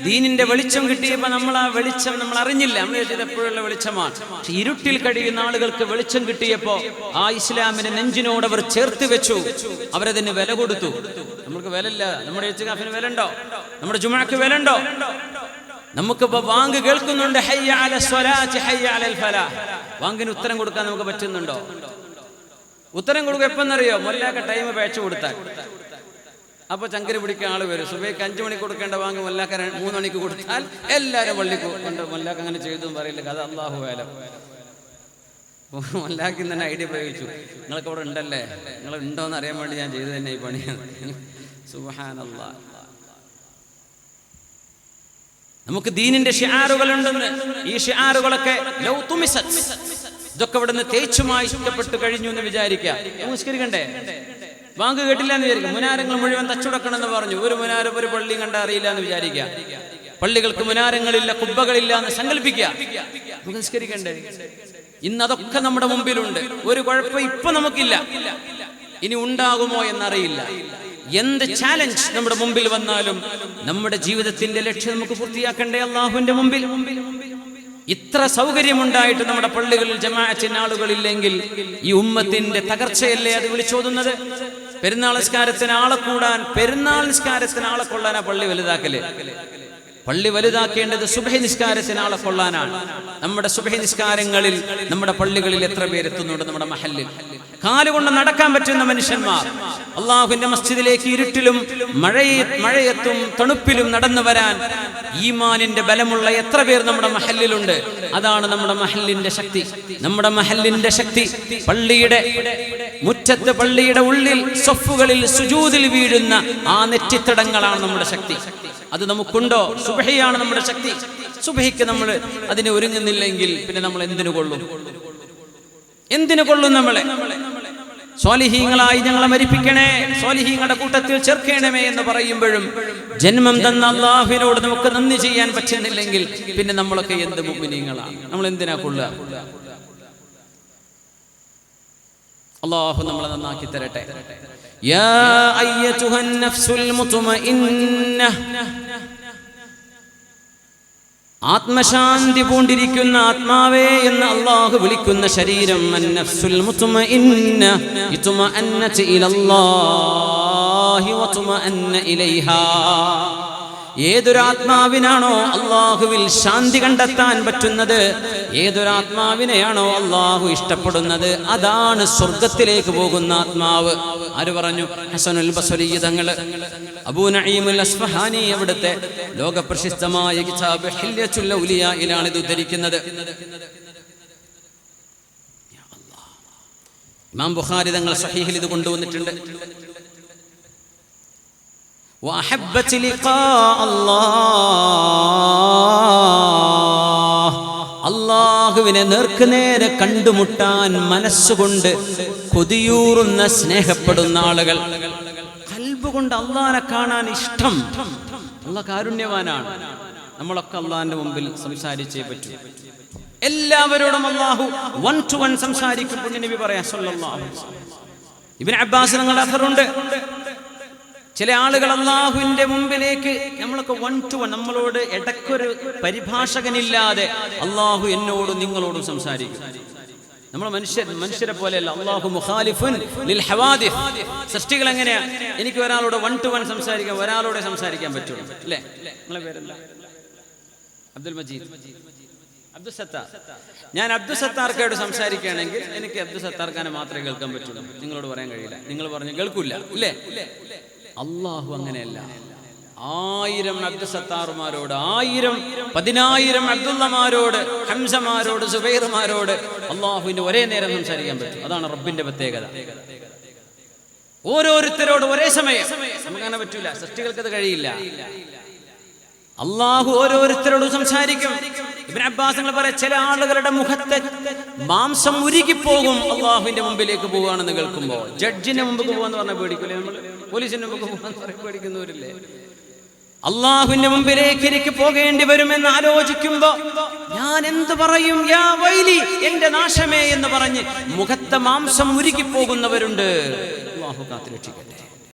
ദീനിന്റെ വെളിച്ചം കിട്ടിയപ്പോൾ നമ്മൾ ആ വെളിച്ചം നമ്മൾ അറിഞ്ഞില്ല. നമ്മൾ വിചാരിച്ചത് എപ്പോഴുള്ള വെളിച്ചമാണ്. പക്ഷെ ഇരുട്ടിൽ കഴിയുന്ന ആളുകൾക്ക് വെളിച്ചം കിട്ടിയപ്പോൾ ആ ഇസ്ലാമിനെ നെഞ്ചിനോട് അവർ ചേർത്ത് വെച്ചു. അവരതിന് വില കൊടുത്തു. നമുക്ക് വിലയില്ല. നമ്മുടെ ഇഅ്തികാഫിന് വില ഉണ്ടോ? നമ്മുടെ ജുമുഅക്ക് വില ഉണ്ടോ? നമുക്കിപ്പോ ബാങ്ക് കേൾക്കുന്നുണ്ട്, ഹയ്യ അല സ്വലാത്തി ഹയ്യ അലൽ ഫലാഹ്. ബാങ്കിന് ഉത്തരം കൊടുക്കാൻ നമുക്ക് പറ്റുന്നുണ്ടോ? ഉത്തരം കൊടുക്കുക എപ്പെന്നറിയോ? മൊല്ലാക്ക ടൈം പേച്ചു കൊടുത്താൽ അപ്പൊ ചങ്കരി പിടിക്കാൻ ആള് വരും. സുബൈക്ക് 5 മണിക്ക് കൊടുക്കേണ്ട ബാങ്ക് മൊല്ലാക്ക 3 മണിക്ക് കൊടുത്താൽ എല്ലാവരും പള്ളി കൊണ്ട് മൊല്ലാക്ക അങ്ങനെ ചെയ്തു പറയില്ല. കഥ അല്ലാഹു അലം. മൊല്ലാക്കി തന്നെ ഐഡിയ പ്രയോഗിച്ചു. നിങ്ങൾക്ക് അവിടെ ഉണ്ടല്ലേ, നിങ്ങൾ ഉണ്ടോന്ന് അറിയാൻ വേണ്ടി ഞാൻ ചെയ്തു തന്നെ ഈ പണിയാണ്. സുബ്ഹാനല്ലാഹ്. നമുക്ക് ദീനിന്റെ ഷിആറുകൾ ഉണ്ടെന്ന്. ഈ ഷിആറുകളൊക്കെ ലൗ തുമിസത്, ഇതൊക്കെ ഇവിടെ നിന്ന് തേച്ചുമായി ഇഷ്ടപ്പെട്ട് കഴിഞ്ഞു എന്ന് വിചാരിക്കുക. നമസ്കരിക്കണ്ടേ? ബാങ്ക് കേട്ടില്ല എന്ന് വിചാരിക്കുക. മുനാരങ്ങൾ മുഴുവൻ തച്ചുടക്കണം എന്ന് പറഞ്ഞു. ഒരു മുനാരം ഒരു പള്ളിയും കണ്ട അറിയില്ല എന്ന് വിചാരിക്കുക. പള്ളികൾക്ക് മുനാരങ്ങളില്ല, കുബ്ബകളില്ല എന്ന് സങ്കല്പിക്കുക. നമസ്കരിക്കണ്ടേ? ഇന്ന് അതൊക്കെ നമ്മുടെ മുമ്പിലുണ്ട്. ഒരു കുഴപ്പം ഇപ്പൊ നമുക്കില്ല, ഇനി ഉണ്ടാകുമോ എന്നറിയില്ല. എന്ത് ചാലഞ്ച് നമ്മുടെ മുമ്പിൽ വന്നാലും നമ്മുടെ ജീവിതത്തിന്റെ ലക്ഷ്യം നമുക്ക് പൂർത്തിയാക്കണ്ടേ അല്ലാഹുവിന്റെ മുമ്പിൽ. ഇത്ര സൗകര്യമുണ്ടായിട്ട് നമ്മുടെ പള്ളികളിൽ ജമാഅത്തിന് ആളുകളില്ലെങ്കിൽ ഈ ഉമ്മത്തിന്റെ തകർച്ചയല്ലേ അത് വിളിച്ചോതുന്നത്? പെരുന്നാൾ നിസ്കാരത്തിന് ആളെ കൂടാൻ, പെരുന്നാൾ നിസ്കാരത്തിന് ആളെ കൊള്ളാനാ പള്ളി വലുതാക്കല്. പള്ളി വലുതാക്കേണ്ടത് സുബ്ഹി നിസ്കാരത്തിന് ആളെ കൊള്ളാനാണ്. നമ്മുടെ സുബ്ഹി നിസ്കാരങ്ങളിൽ നമ്മുടെ പള്ളികളിൽ എത്ര പേരെത്തുന്നുണ്ട്? നമ്മുടെ മഹല്ലിൽ കാലുകൊണ്ട് നടക്കാൻ പറ്റുന്ന മനുഷ്യന്മാർ അള്ളാഹുവിന്റെ മസ്ജിദിലേക്ക് ഇരുട്ടിലും മഴയത്തും തണുപ്പിലും നടന്നു വരാൻ ഈമാനിന്റെ ബലമുള്ള എത്ര പേർ നമ്മുടെ മഹല്ലിലുണ്ട്? അതാണ് നമ്മുടെ മഹല്ലിന്റെ ശക്തി. നമ്മുടെ മഹല്ലിന്റെ ശക്തി പള്ളിയുടെ മുറ്റത്ത്, പള്ളിയുടെ ഉള്ളിൽ സഫുകളിൽ സുജൂദിൽ വീഴുന്ന ആ നെറ്റിത്തടങ്ങളാണ് നമ്മുടെ ശക്തി. അത് നമുക്കുണ്ടോ? സുബ്ഹിയാണ് നമ്മുടെ ശക്തി. സുബ്ഹിക്ക് നമ്മൾ അതിനെ ഒരുങ്ങുന്നില്ലെങ്കിൽ പിന്നെ നമ്മൾ എന്തിനു കൊള്ളും? എന്തിനു കൊള്ളും നമ്മളെ? സ്വാലിഹീങ്ങളായി ഞങ്ങളെ മരിപ്പിക്കണേ, സ്വാലിഹീങ്ങളുടെ കൂട്ടത്തിൽ ചേർക്കണമേ എന്ന് പറയുമ്പോഴും ജന്മം തന്ന അല്ലാഹുവിനോട് നമുക്ക് നന്ദി ചെയ്യാൻ പറ്റുന്നില്ലെങ്കിൽ പിന്നെ നമ്മളൊക്കെ എന്ത് മുഅ്മിനീങ്ങളാണ്? നമ്മൾ എന്തിനാ കൊള്ളുക? അല്ലാഹു നമ്മളെ നന്നാക്കി തരട്ടെ. യാ അയ്യതുഹൻ നഫ്സുൽ മുത്മഇന്ന, ആത്മശാന്തി പൂണ്ടിരിക്കുന്ന ആത്മാവേ എന്ന് അല്ലാഹു വിളിക്കുന്ന ശരീരം അന്നഫ്സുൽ മുത്മഇന്ന ഇത്മഅന്നത ഇലല്ലാഹി വത്മഅന്ന ഇലൈഹാ. ഏതൊരാത്മാവിനാണോ അള്ളാഹുവിൽ ശാന്തി കണ്ടെത്താൻ പറ്റുന്നത്, ഏതൊരാത്മാവിനെയാണോ അള്ളാഹു ഇഷ്ടപ്പെടുന്നത്, അതാണ് സ്വർഗത്തിലേക്ക് പോകുന്ന ആത്മാവ്. ആര് പറഞ്ഞു? ഹസനുൽ ബസ്രി തങ്ങള്. അബൂ നഈമുൽ അസ്ഫഹാനി അവിടുത്തെ ലോകപ്രശസ്തമായ കിതാബ് ഹില്യത്തുൽ ഔലിയായിലാണ് ഇത് ഉദ്ധരിക്കുന്നത്. ഇമാം ബുഖാരി തങ്ങൾ സ്വഹീഹിൽ ഇത് കൊണ്ടുവന്നിട്ടുണ്ട്. وأحبت لقاء الله. അല്ലാഹുവിനെ നേർക്കുനേരെ കണ്ടുമുട്ടാൻ മനസ്സുകൊണ്ട് കൊതിയൂറുന്ന സ്നേഹപ്പെടുന്ന ആളുകൾ, ഖൽബ് കൊണ്ട് അല്ലാഹനെ കാണാൻ ഇഷ്ടം. അല്ലാഹ് കാരുണ്യവാനാണ്. നമ്മളൊക്കെ അല്ലാഹുവിന്റെ മുമ്പിൽ സംസാരിച്ചേ പറ്റൂ. എല്ലാവരോടും അല്ലാഹു 1 to 1 സംസാരിക്കും. നബി പറയാ സല്ലല്ലാഹു അലൈഹി വസല്ലം. ഇബ്നു അബ്ബാസ് തങ്ങളുടെ അഥറുണ്ട്, ചില ആളുകൾ അള്ളാഹുവിന്റെ മുമ്പിലേക്ക് നമ്മളൊക്കെ 1 to 1, നമ്മളോട് ഇടയ്ക്കൊരു പരിഭാഷകനില്ലാതെ അള്ളാഹു എന്നോടും നിങ്ങളോടും സംസാരിക്കും. നമ്മൾ മനുഷ്യരെ പോലെയല്ല. അള്ളാഹു മുഖാലിഫുൻ ലിൽ ഹവാദിസ്. സൃഷ്ടികൾ എങ്ങനെയാ? എനിക്ക് ഒരാളോട് 1 to 1 സംസാരിക്കാം, ഒരാളോടെ സംസാരിക്കാൻ പറ്റുള്ളൂ. അല്ലേ? നിങ്ങളെ പേരെന്താ? അബ്ദുൽ മജീദ്, അബ്ദുൽ സത്താർ. ഞാൻ അബ്ദുൽ സത്താർക്കോട് സംസാരിക്കുകയാണെങ്കിൽ എനിക്ക് അബ്ദുൽ സത്താർക്കാനെ മാത്രമേ കേൾക്കാൻ പറ്റുള്ളൂ, നിങ്ങളോട് പറയാൻ കഴിയില്ല. നിങ്ങൾ പറഞ്ഞ് കേൾക്കൂല. ഇല്ലേ? അള്ളാഹു അങ്ങനെയല്ല. 1000 അബ്ദുൽ സത്താറുമാരോട്, 1000 അബ്ദുള്ളമാരോട്, ഹംസമാരോട്, സുബൈറുമാരോട് അള്ളാഹുവിന് ഒരേ നേരം സംസാരിക്കാൻ പറ്റും. അതാണ് റബ്ബിന്റെ പ്രത്യേകത. ഓരോരുത്തരോട് ഒരേ സമയം നമുക്കങ്ങനെ പറ്റൂല. സൃഷ്ടികൾക്കത് കഴിയില്ല. അള്ളാഹു ഓരോരുത്തരോടും സംസാരിക്കും. ഇബ്നു അബ്ബാസ് തങ്ങൾ പറയാം, ചില ആളുകളുടെ മുഖത്തെ മാംസം ഉരുകിപ്പോകും അള്ളാഹുവിന്റെ മുമ്പിലേക്ക് പോവുകയാണെന്ന് കേൾക്കുമ്പോൾ. ജഡ്ജിന്റെ മുമ്പ് പോകാന്ന് പറഞ്ഞാൽ പേടിക്കൂലേ? നമ്മൾ പോലീസിന്റെ മുമ്പ് പോകാന്ന് പറയാൻ പേടിക്കുന്നവരില്ലേ? അള്ളാഹുവിന്റെ മുമ്പിലേക്ക് എനിക്ക് പോകേണ്ടി വരുമെന്ന് ആലോചിക്കുമ്പോ ഞാൻ എന്ത് പറയും? യാ വൈലി, എന്റെ നാശമേ എന്ന് പറഞ്ഞ് മുഖത്തെ മാംസം ഉരുകിപ്പോകുന്നവരുണ്ട്. അള്ളാഹു കാത്തുരക്ഷിക്കട്ടെ.